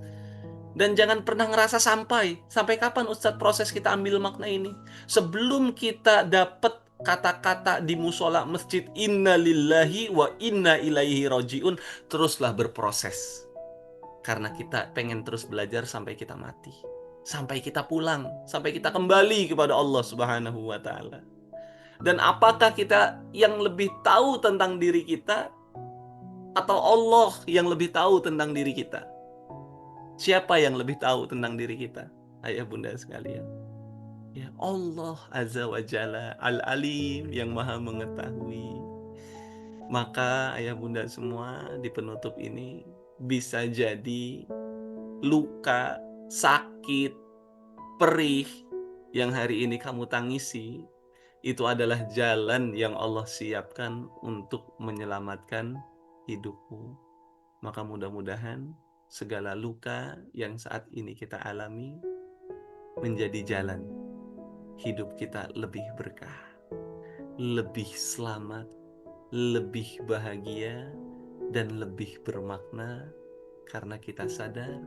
Dan jangan pernah ngerasa sampai. Sampai kapan Ustadz proses kita ambil makna ini? Sebelum kita dapat kata-kata di musola masjid inna lillahi wa inna ilaihi rojiun, teruslah berproses. Karena kita pengen terus belajar sampai kita mati. Sampai kita pulang. Sampai kita kembali kepada Allah subhanahu wa ta'ala. Dan apakah kita yang lebih tahu tentang diri kita atau Allah yang lebih tahu tentang diri kita? Siapa yang lebih tahu tentang diri kita? Ayah bunda sekalian. Ya Allah Azza wa Jalla Al-Alim yang maha mengetahui. Maka ayah bunda semua di penutup ini bisa jadi luka, sakit, perih yang hari ini kamu tangisi itu adalah jalan yang Allah siapkan untuk menyelamatkan hidupmu. Maka mudah-mudahan segala luka yang saat ini kita alami menjadi jalan hidup kita lebih berkah, lebih selamat, lebih bahagia, dan lebih bermakna karena kita sadar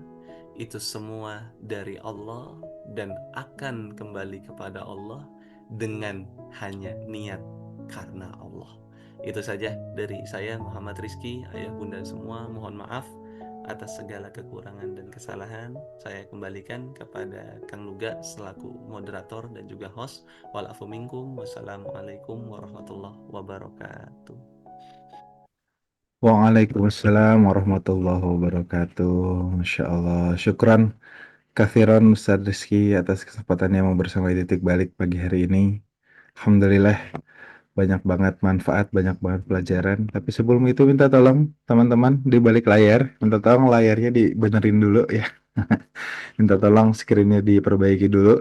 itu semua dari Allah dan akan kembali kepada Allah dengan hanya niat karena Allah. Itu saja dari saya Muhammad Rizky, ayah bunda semua, mohon maaf atas segala kekurangan dan kesalahan. Saya kembalikan kepada Kang Nuga selaku moderator dan juga host. Walafu minkum, wassalamualaikum warahmatullahi wabarakatuh. Waalaikumsalam warahmatullahi wabarakatuh. Masya Allah. Syukran kathiran Ustaz Rizky atas kesempatannya mau bersama di Titik Balik pagi hari ini. Alhamdulillah banyak banget manfaat, banyak banget pelajaran. Tapi sebelum itu minta tolong teman-teman di balik layar, minta tolong layarnya dibenerin dulu ya. Minta tolong screennya diperbaiki dulu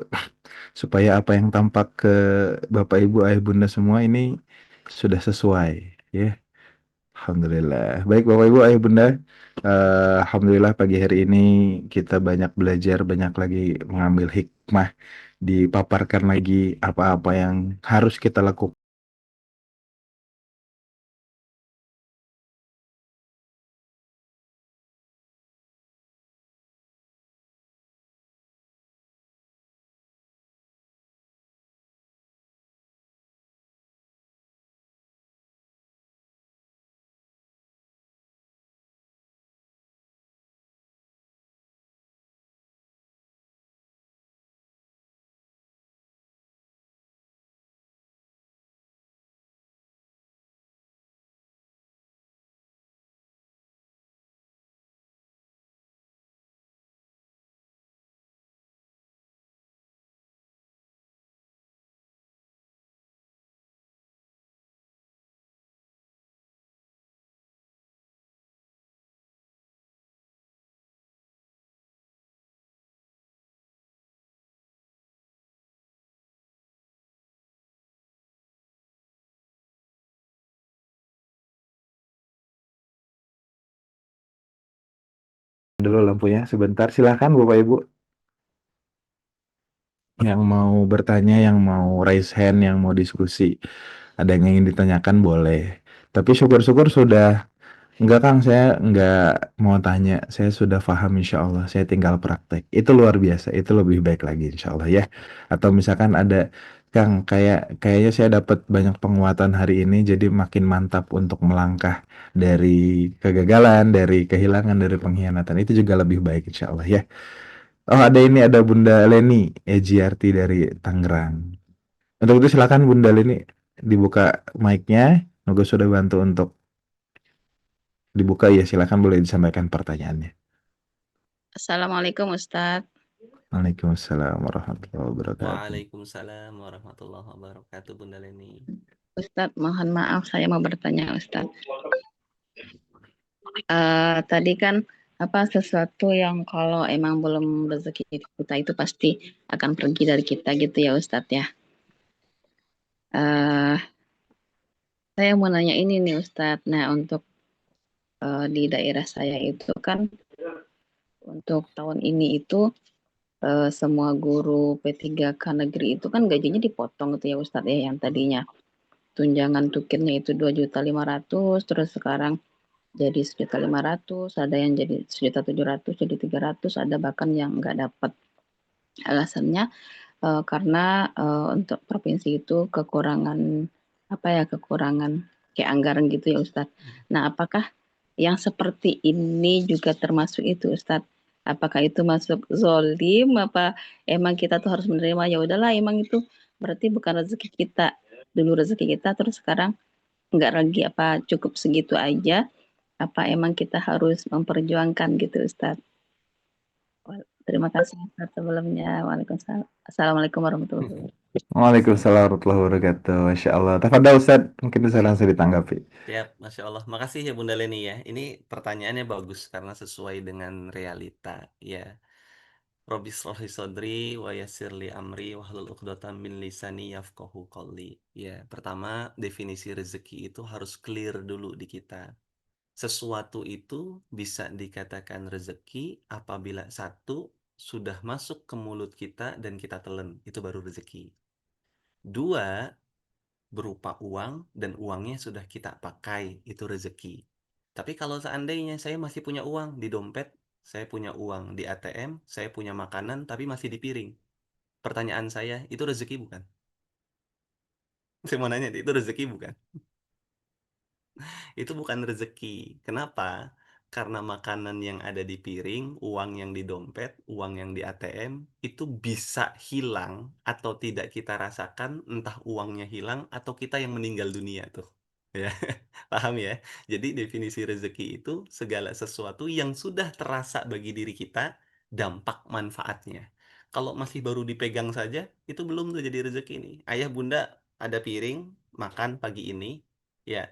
supaya apa yang tampak ke Bapak Ibu Ayah Bunda semua ini sudah sesuai ya. Alhamdulillah. Baik Bapak Ibu Ayah Bunda, Alhamdulillah pagi hari ini kita banyak belajar, banyak lagi mengambil hikmah, dipaparkan lagi apa-apa yang harus kita lakukan dulu lampunya sebentar. Silakan Bapak Ibu yang mau bertanya, yang mau raise hand, yang mau diskusi. Ada yang ingin ditanyakan boleh. Tapi syukur-syukur sudah. Enggak Kang, saya enggak mau tanya. Saya sudah paham insya Allah. Saya tinggal praktek. Itu luar biasa. Itu lebih baik lagi insya Allah ya. Atau misalkan ada Kang, kayaknya saya dapat banyak penguatan hari ini, jadi makin mantap untuk melangkah dari kegagalan, dari kehilangan, dari pengkhianatan. Itu juga lebih baik insya Allah ya. Oh ada ini, ada Bunda Leni, EGRT dari Tangerang. Untuk itu silakan Bunda Leni dibuka mic-nya. Nogo sudah bantu untuk dibuka ya, silakan boleh disampaikan pertanyaannya. Assalamualaikum Ustadz. Waalaikumsalam warahmatullahi wabarakatuh. Waalaikumsalam warahmatullahi wabarakatuh, Bunda Leni. Ustadz, mohon maaf saya mau bertanya Ustadz. Tadi kan sesuatu yang kalau emang belum rezeki kita itu pasti akan pergi dari kita gitu ya Ustadz ya. Eh, saya mau nanya ini nih Ustadz. Nah untuk di daerah saya itu kan untuk tahun ini itu semua guru P3K negeri itu kan gajinya dipotong gitu ya Ustadz ya, yang tadinya tunjangan tukirnya itu 2.500.000 terus sekarang jadi 1.500.000, ada yang jadi 1.700.000, jadi 300, ada bahkan yang nggak dapat. Alasannya karena untuk provinsi itu kekurangan kekurangan kayak anggaran gitu ya Ustadz. Nah, apakah yang seperti ini juga termasuk itu Ustadz? Apakah itu masuk zolim? Apa emang kita tuh harus menerima, ya udahlah emang itu berarti bukan rezeki kita. Dulu rezeki kita terus sekarang nggak lagi, apa cukup segitu aja, apa emang kita harus memperjuangkan gitu Ustadz. Terima kasih Ustadz sebelumnya. Waalaikumsalam. Assalamualaikum warahmatullahi wabarakatuh. Waalaikumsalam warahmatullahi wabarakatuh. Masya Allah. Tafadhal Ustaz, mungkin bisa langsung ditanggapi. Siap, Masya Allah. Makasih ya Bunda Leni ya. Ini pertanyaannya bagus karena sesuai dengan realita. Ya, Robi shrah sodri wa yassir li amri wahlul 'uqdatam min lisani yafqahu qawli. Ya, pertama definisi rezeki itu harus clear dulu di kita. Sesuatu itu bisa dikatakan rezeki apabila satu sudah masuk ke mulut kita dan kita telan, itu baru rezeki. Dua, berupa uang dan uangnya sudah kita pakai, itu rezeki. Tapi kalau seandainya saya masih punya uang di dompet, saya punya uang di ATM, saya punya makanan tapi masih di piring. Pertanyaan saya, itu rezeki bukan? Saya mau nanya, itu rezeki bukan? Itu bukan rezeki. Kenapa? Karena makanan yang ada di piring, uang yang di dompet, uang yang di ATM, itu bisa hilang atau tidak kita rasakan, entah uangnya hilang atau kita yang meninggal dunia tuh. Ya, paham ya? Jadi definisi rezeki itu segala sesuatu yang sudah terasa bagi diri kita, dampak manfaatnya. Kalau masih baru dipegang saja, itu belum tuh jadi rezeki nih. Ayah bunda ada piring, makan pagi ini, ya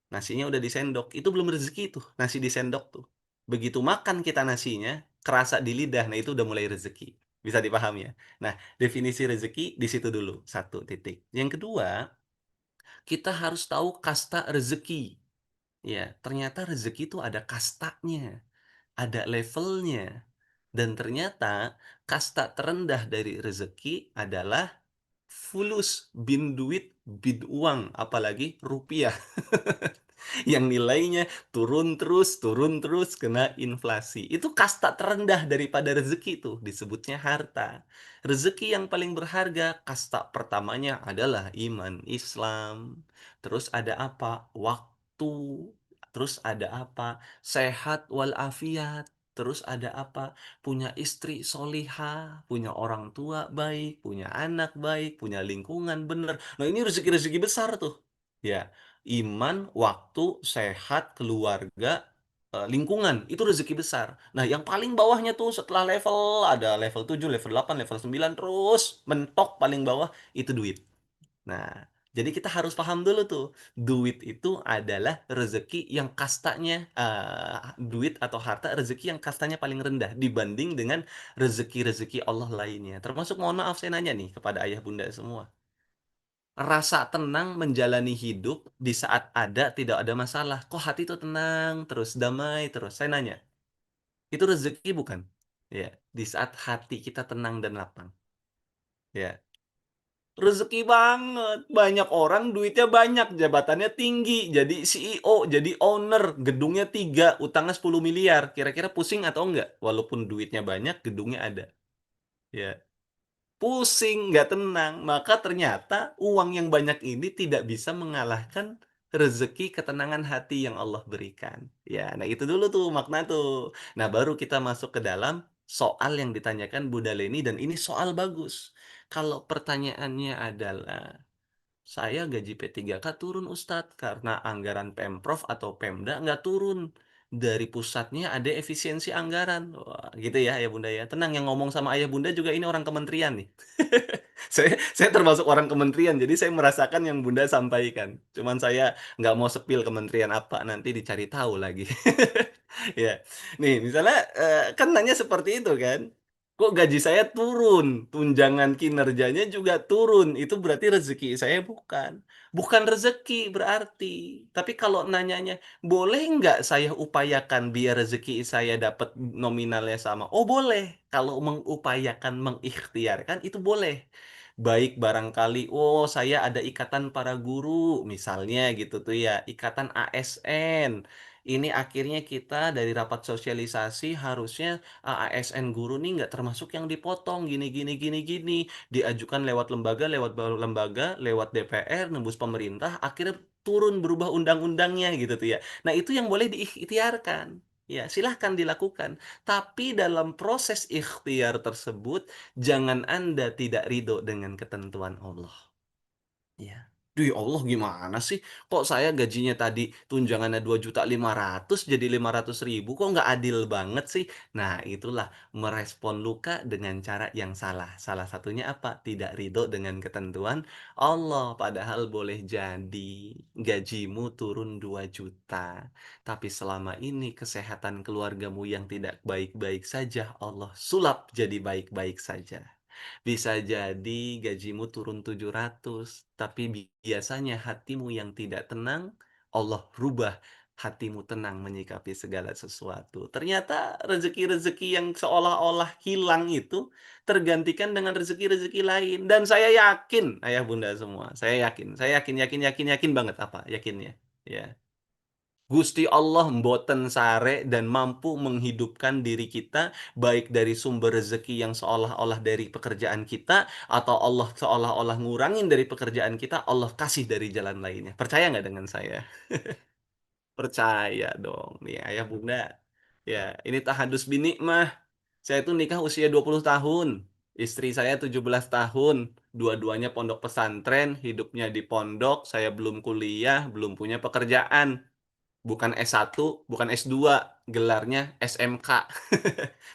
nasinya udah disendok, itu belum rezeki tuh, nasi disendok tuh. Begitu makan kita nasinya, kerasa di lidah, nah itu udah mulai rezeki. Bisa dipahami ya? Nah, definisi rezeki di situ dulu, satu titik. Yang kedua, kita harus tahu kasta rezeki. Ya, ternyata rezeki itu ada kastanya, ada levelnya. Dan ternyata kasta terendah dari rezeki adalah fulus, bin duit, bin uang, apalagi rupiah. Yang nilainya turun terus kena inflasi. Itu kasta terendah daripada rezeki tuh, disebutnya harta. Rezeki yang paling berharga, kasta pertamanya adalah iman Islam. Terus ada apa? Waktu. Terus ada apa? Sehat walafiat. Terus ada apa? Punya istri solihah, punya orang tua baik, punya anak baik, punya lingkungan bener. Nah ini rezeki-rezeki besar tuh. Ya, iman, waktu, sehat, keluarga, lingkungan, itu rezeki besar. Nah, yang paling bawahnya tuh setelah level, ada level 7, level 8, level 9, terus mentok paling bawah, itu duit. Nah, jadi kita harus paham dulu tuh, duit itu adalah rezeki yang kastanya, duit atau harta rezeki yang kastanya paling rendah dibanding dengan rezeki-rezeki Allah lainnya. Termasuk mohon maaf saya nanya nih kepada ayah bunda semua. Rasa tenang menjalani hidup di saat ada tidak ada masalah. Kok hati itu tenang terus, damai terus? Saya nanya. Itu rezeki bukan? Ya, di saat hati kita tenang dan lapang. Ya, rezeki banget. Banyak orang duitnya banyak, jabatannya tinggi, jadi CEO, jadi owner, gedungnya 3, utangnya 10 miliar. Kira-kira pusing atau enggak? Walaupun duitnya banyak, gedungnya ada. Ya. Pusing, nggak tenang. Maka ternyata uang yang banyak ini tidak bisa mengalahkan rezeki ketenangan hati yang Allah berikan. Ya, nah itu dulu tuh makna tuh. Nah, baru kita masuk ke dalam soal yang ditanyakan Bunda Leni dan ini soal bagus. Kalau pertanyaannya adalah saya gaji P3K turun Ustadz, karena anggaran Pemprov atau Pemda nggak turun. Dari pusatnya ada efisiensi anggaran. Wah, gitu ya Ayah Bunda ya. Tenang, yang ngomong sama Ayah Bunda juga ini orang kementerian nih. Saya termasuk orang kementerian, jadi saya merasakan yang Bunda sampaikan. Cuman saya nggak mau sepil kementerian apa, nanti dicari tahu lagi. Ya, nih misalnya kan nanya seperti itu kan. Kok gaji saya turun, tunjangan kinerjanya juga turun, itu berarti rezeki saya bukan. Bukan rezeki berarti. Tapi kalau nanyanya, boleh nggak saya upayakan biar rezeki saya dapat nominalnya sama? Oh boleh, kalau mengupayakan, mengikhtiarkan itu boleh. Baik barangkali, oh saya ada ikatan para guru, misalnya gitu tuh ya, ikatan ASN. Ini akhirnya kita dari rapat sosialisasi harusnya ASN guru nih nggak termasuk yang dipotong gini gini gini gini, diajukan lewat lembaga, lewat DPR, nembus pemerintah, akhirnya turun berubah undang-undangnya gitu tuh ya. Nah itu yang boleh diikhtiarkan. Ya, silahkan dilakukan. Tapi dalam proses ikhtiar tersebut, jangan Anda tidak ridho dengan ketentuan Allah. Ya. Duh, ya Allah gimana sih? Kok saya gajinya tadi tunjangannya 2.500.000 jadi 500.000? Kok nggak adil banget sih? Nah, itulah merespon luka dengan cara yang salah. Salah satunya apa? Tidak ridho dengan ketentuan Allah. Padahal boleh jadi gajimu turun 2 juta. Tapi selama ini kesehatan keluargamu yang tidak baik-baik saja, Allah sulap jadi baik-baik saja. Bisa jadi gajimu turun 700, tapi biasanya hatimu yang tidak tenang, Allah rubah hatimu tenang menyikapi segala sesuatu. Ternyata rezeki-rezeki yang seolah-olah hilang itu tergantikan dengan rezeki-rezeki lain. Dan saya yakin, ayah bunda semua, saya yakin banget apa yakinnya. Ya. Gusti Allah mboten sare dan mampu menghidupkan diri kita baik dari sumber rezeki yang seolah-olah dari pekerjaan kita atau Allah seolah-olah ngurangin dari pekerjaan kita, Allah kasih dari jalan lainnya. Percaya nggak dengan saya? Percaya dong. Nih ayah bunda. Ya, ini tahadus bini mah. Saya tuh nikah usia 20 tahun. Istri saya 17 tahun. Dua-duanya pondok pesantren, hidupnya di pondok, saya belum kuliah, belum punya pekerjaan. Bukan S1, bukan S2, gelarnya SMK.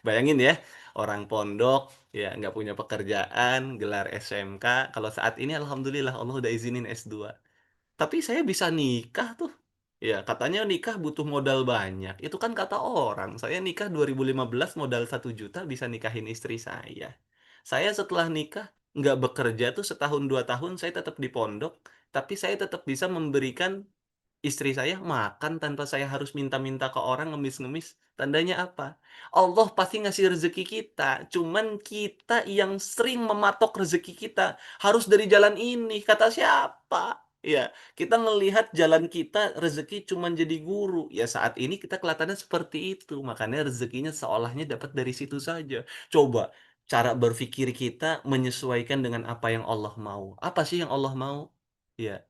Bayangin ya, orang pondok, ya nggak punya pekerjaan, gelar SMK. Kalau saat ini alhamdulillah Allah udah izinin S2. Tapi saya bisa nikah tuh. Ya, katanya nikah butuh modal banyak. Itu kan kata orang. Saya nikah 2015 modal 1 juta bisa nikahin istri saya. Saya setelah nikah nggak bekerja tuh setahun 2 tahun saya tetap di pondok, tapi saya tetap bisa memberikan istri saya makan tanpa saya harus minta-minta ke orang, ngemis-ngemis. Tandanya apa? Allah pasti ngasih rezeki kita, cuman kita yang sering mematok rezeki kita harus dari jalan ini. Kata siapa? Ya, kita ngelihat jalan kita rezeki cuman jadi guru. Ya saat ini kita kelihatannya seperti itu, makanya rezekinya seolahnya dapat dari situ saja. Coba cara berpikir kita menyesuaikan dengan apa yang Allah mau. Apa sih yang Allah mau? Ya,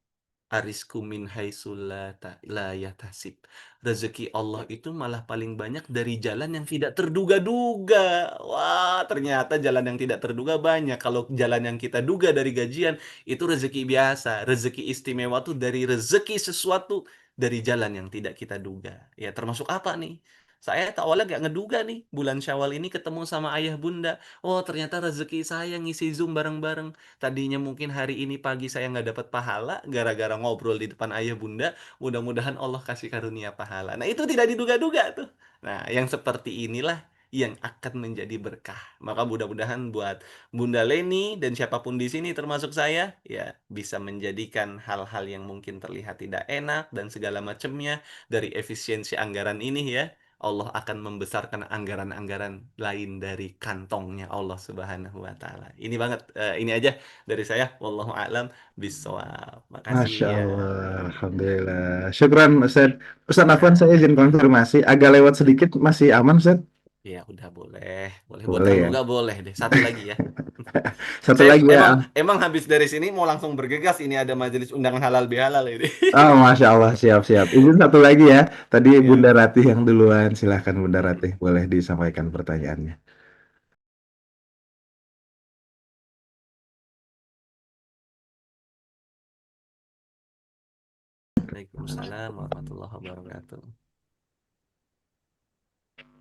arisku min haitsu la yahtasib. Rezeki Allah itu malah paling banyak dari jalan yang tidak terduga-duga. Wah, ternyata jalan yang tidak terduga banyak. Kalau jalan yang kita duga dari gajian, itu rezeki biasa. Rezeki istimewa tuh dari rezeki sesuatu dari jalan yang tidak kita duga. Ya, termasuk apa nih? Saya tak awalnya gak ngeduga nih, bulan Syawal ini ketemu sama ayah bunda. Oh, ternyata rezeki saya ngisi Zoom bareng-bareng. Tadinya mungkin hari ini pagi saya nggak dapat pahala gara-gara ngobrol di depan ayah bunda. Mudah-mudahan Allah kasih karunia pahala. Nah itu tidak diduga-duga tuh. Nah yang seperti inilah yang akan menjadi berkah. Maka mudah-mudahan buat Bunda Leni dan siapapun di sini termasuk saya, ya bisa menjadikan hal-hal yang mungkin terlihat tidak enak dan segala macamnya dari efisiensi anggaran ini ya Allah akan membesarkan anggaran-anggaran lain dari kantongnya Allah Subhanahu wa taala. Ini banget ini aja dari saya, wallahu a'lam bishawab. Makasih Masya ya. Allah, Alhamdulillah. Syukran Ustaz. Ustaz Afwan, Ya, saya izin konfirmasi. Agak lewat sedikit, masih aman Ustaz? ya udah boleh. Boleh buat Boleh ya. pramuga boleh deh. Satu lagi ya. Satu Saya lagi emang ya. emang habis dari sini mau langsung bergegas ini ada majelis undangan halal bihalal ini. Oh, Masya Allah, siap-siap. Izin satu lagi ya. Tadi Ya. Bunda Ratih yang duluan. Silahkan Bunda Ratih, boleh disampaikan pertanyaannya. Waalaikumsalam warahmatullahi wabarakatuh.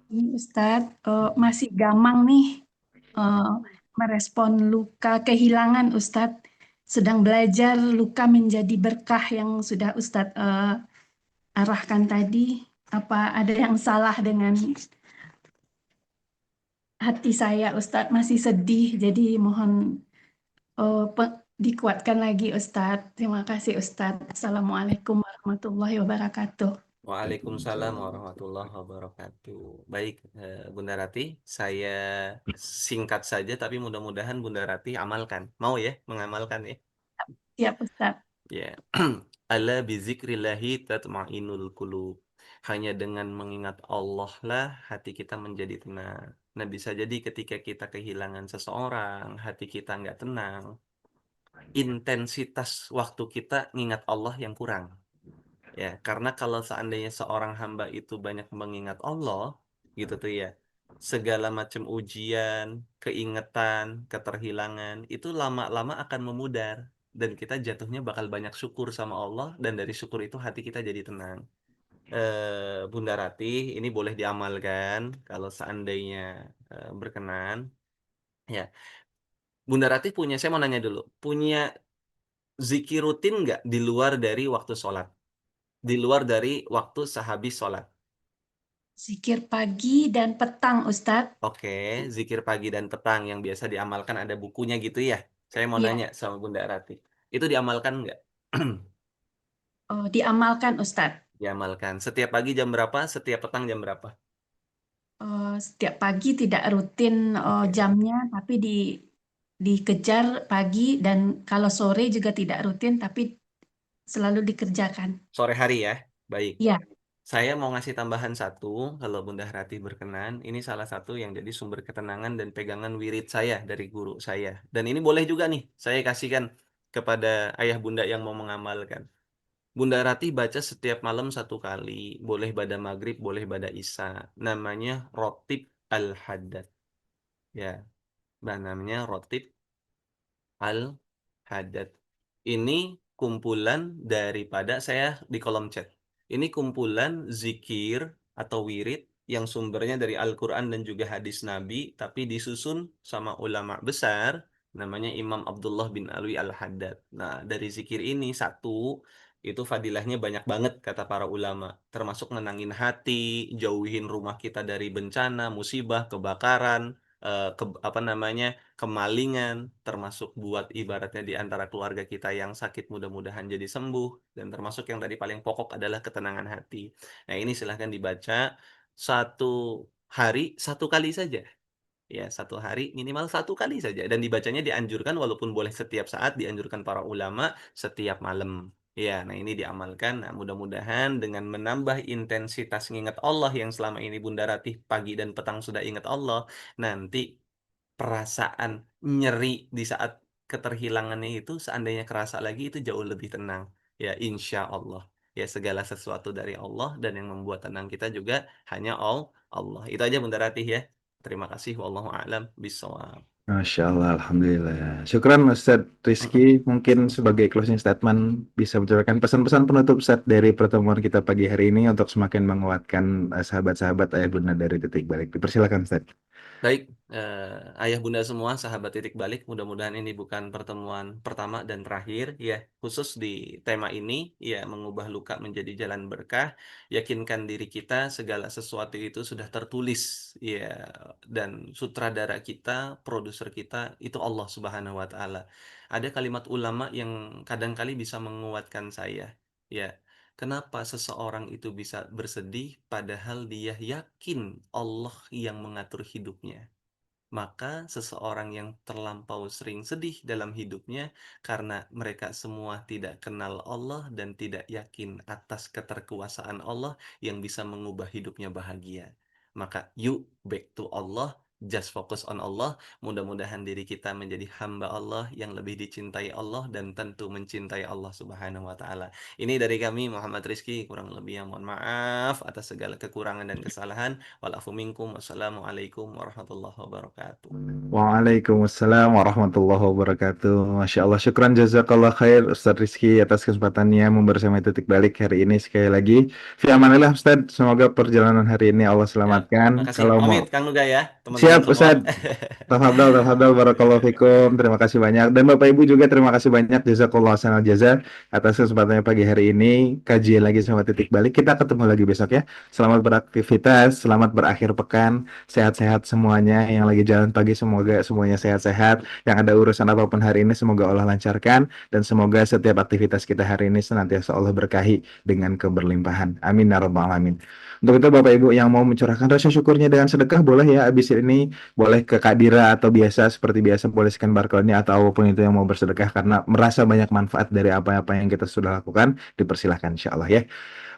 Ini Ustadz, masih gamang nih eh, merespon luka kehilangan Ustadz. Sedang belajar luka menjadi berkah yang sudah Ustadz arahkan tadi. Apa ada yang salah dengan hati saya Ustadz? Masih sedih, jadi mohon dikuatkan lagi Ustadz. Terima kasih Ustadz. Assalamualaikum warahmatullahi wabarakatuh. Waalaikumsalam warahmatullahi wabarakatuh. Baik, Bunda Rati, saya singkat saja tapi mudah-mudahan Bunda Rati amalkan. Mau ya mengamalkan ya? Siap Ustadz. Ya. Ala bizikrillahi tatma'innul qulub. Hanya dengan mengingat Allah lah hati kita menjadi tenang. Nah, bisa jadi ketika kita kehilangan seseorang, hati kita nggak tenang, intensitas waktu kita ngingat Allah yang kurang. Ya, karena kalau seandainya seorang hamba itu banyak mengingat Allah, gitu tuh ya, segala macam ujian, keingetan, keterhilangan, itu lama-lama akan memudar. Dan kita jatuhnya bakal banyak syukur sama Allah, dan dari syukur itu hati kita jadi tenang. Bunda Ratih, ini boleh diamalkan kalau seandainya berkenan. Ya, Bunda Ratih punya, saya mau nanya dulu, punya zikir rutin nggak di luar dari waktu sholat? Di luar dari waktu sehabis sholat? Zikir pagi dan petang Ustadz. Oke, zikir pagi dan petang yang biasa diamalkan ada bukunya gitu ya. Saya mau Iya, nanya sama Bunda Rati. Itu diamalkan nggak? diamalkan Ustadz. Diamalkan. Setiap pagi jam berapa? Setiap petang jam berapa? Setiap pagi tidak rutin Oke. jamnya, tapi dikejar pagi dan kalau sore juga tidak rutin, tapi selalu dikerjakan. Sore hari ya. Baik. Ya, Saya mau ngasih tambahan satu, kalau Bunda Rati berkenan. Ini salah satu yang jadi sumber ketenangan dan pegangan wirid saya dari guru saya. Dan ini boleh juga nih, saya kasihkan kepada ayah bunda yang mau mengamalkan. Bunda Rati baca setiap malam satu kali, boleh pada maghrib, boleh pada isya. Namanya Rotib Al-Haddad. Ya, namanya Rotib Al-Haddad. Ini kumpulan daripada saya di kolom chat. Ini kumpulan zikir atau wirid yang sumbernya dari Al-Quran dan juga hadis Nabi, tapi disusun sama ulama besar, namanya Imam Abdullah bin Alwi Al-Haddad. Nah, dari zikir ini satu, itu fadilahnya banyak banget kata para ulama, termasuk nenangin hati, jauhin rumah kita dari bencana, musibah, kebakaran, apa namanya, kemalingan, termasuk buat ibaratnya di antara keluarga kita yang sakit mudah-mudahan jadi sembuh, dan termasuk yang tadi paling pokok adalah ketenangan hati. Nah, ini silahkan dibaca satu hari satu kali saja. Ya, satu hari minimal satu kali saja. Dan dibacanya dianjurkan walaupun boleh setiap saat, dianjurkan para ulama setiap malam. Ya, nah ini diamalkan. Nah, mudah-mudahan dengan menambah intensitas ngingat Allah yang selama ini Bunda Ratih pagi dan petang sudah ingat Allah, nanti perasaan nyeri di saat keterhilangannya itu seandainya kerasa lagi itu jauh lebih tenang. Ya, insya Allah. Ya, segala sesuatu dari Allah dan yang membuat tenang kita juga hanya Allah. Itu aja Bunda Ratih ya. Terima kasih. Wallahu a'lam bishawab. Masya Allah, Alhamdulillah. Syukran Ustaz Rizky. Mungkin sebagai closing statement bisa menyampaikan pesan-pesan penutup Ustaz dari pertemuan kita pagi hari ini untuk semakin menguatkan sahabat-sahabat ayah bunda dari Titik Balik. Dipersilakan Ustaz. Baik, ayah bunda semua, sahabat titik balik, mudah-mudahan ini bukan pertemuan pertama dan terakhir, ya, khusus di tema ini, ya, mengubah luka menjadi jalan berkah, yakinkan diri kita, segala sesuatu itu sudah tertulis, ya, dan sutradara kita, produser kita, itu Allah Subhanahu wa Ta'ala. Ada kalimat ulama yang kadangkali bisa menguatkan saya, ya. Kenapa seseorang itu bisa bersedih padahal dia yakin Allah yang mengatur hidupnya? Maka seseorang yang terlampau sering sedih dalam hidupnya karena mereka semua tidak kenal Allah dan tidak yakin atas keterkuasaan Allah yang bisa mengubah hidupnya bahagia. Maka yuk back to Allah, just focus on Allah. Mudah-mudahan diri kita menjadi hamba Allah yang lebih dicintai Allah dan tentu mencintai Allah Subhanahu wa taala. Ini dari kami Muhammad Rizky, kurang lebih yang mohon maaf atas segala kekurangan dan kesalahan. Walafu minkum. Wassalamualaikum warahmatullahi wabarakatuh. Waalaikumsalam warahmatullahi wabarakatuh. Masya Allah, syukran jazakallah khair Ustadz Rizky atas kesempatannya membersama Titik Balik hari ini sekali lagi. Fi amanillah Ustadz, semoga perjalanan hari ini Allah Ya, selamatkan. makasih. Kalau mau Pamit Kang Nuga ya, teman-teman siap semua. Ustadz. Tafadhal, barakallahu fikum. Terima kasih banyak. Dan Bapak Ibu juga terima kasih banyak. Jazakallah sanal jaza atas kesempatannya pagi hari ini. Kajian lagi sama Titik Balik. Kita ketemu lagi besok ya. Selamat beraktivitas, selamat berakhir pekan. Sehat-sehat semuanya. Yang lagi jalan pagi semoga semuanya sehat-sehat. Yang ada urusan apapun hari ini semoga Allah lancarkan. Dan semoga setiap aktivitas kita hari ini senantiasa Allah berkahi dengan keberlimpahan. Amin ya rabbal alamin. Untuk itu Bapak Ibu yang mau mencurahkan rasa syukurnya dengan sedekah boleh ya abis ini, boleh ke Kak Dira atau biasa seperti biasa boleh scan barcode-nya atau apapun itu yang mau bersedekah karena merasa banyak manfaat dari apa-apa yang kita sudah lakukan, dipersilahkan insya Allah ya.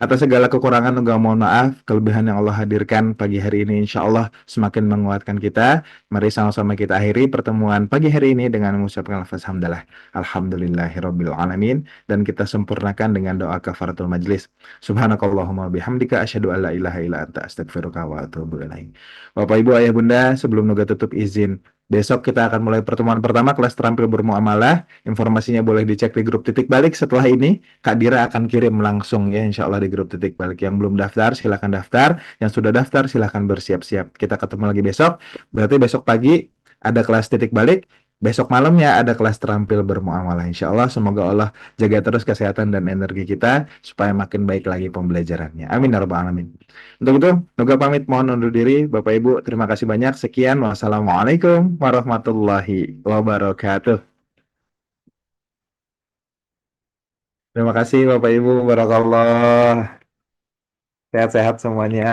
Atas segala kekurangan juga mohon maaf, kelebihan yang Allah hadirkan pagi hari ini insya Allah semakin menguatkan kita. Mari sama-sama kita akhiri pertemuan pagi hari ini dengan mengucapkan lafaz hamdalah. Alhamdulillahirabbil alamin, dan kita sempurnakan dengan doa kafaratul majlis. Subhanakallahumma bihamdika asyhadu an la ilaha illa anta astaghfiruka wa atubu ilaik. Bapak Ibu Ayah Bunda, sebelum Nuga tutup izin, besok kita akan mulai pertemuan pertama kelas terampil bermuamalah. Informasinya boleh dicek di grup Titik Balik. Setelah ini Kak Dira akan kirim langsung ya insya Allah di grup Titik Balik. Yang belum daftar silahkan daftar, yang sudah daftar silahkan bersiap-siap. Kita ketemu lagi besok, berarti besok pagi ada kelas Titik Balik, besok malamnya ada kelas terampil bermuamalah. Insya Allah semoga Allah jaga terus kesehatan dan energi kita supaya makin baik lagi pembelajarannya. Amin ya rabbal alamin. Untuk itu, Nuga pamit mohon undur diri. Bapak Ibu, terima kasih banyak. Sekian. Wassalamualaikum warahmatullahi wabarakatuh. Terima kasih Bapak Ibu. Barakallah. Sehat-sehat semuanya.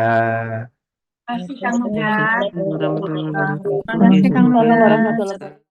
Terima kasih Kang Nuga. Waalaikumsalam warahmatullahi wabarakatuh. Terima kasih Kang Nuga. Waalaikumsalam warahmatullahi wabarakatuh.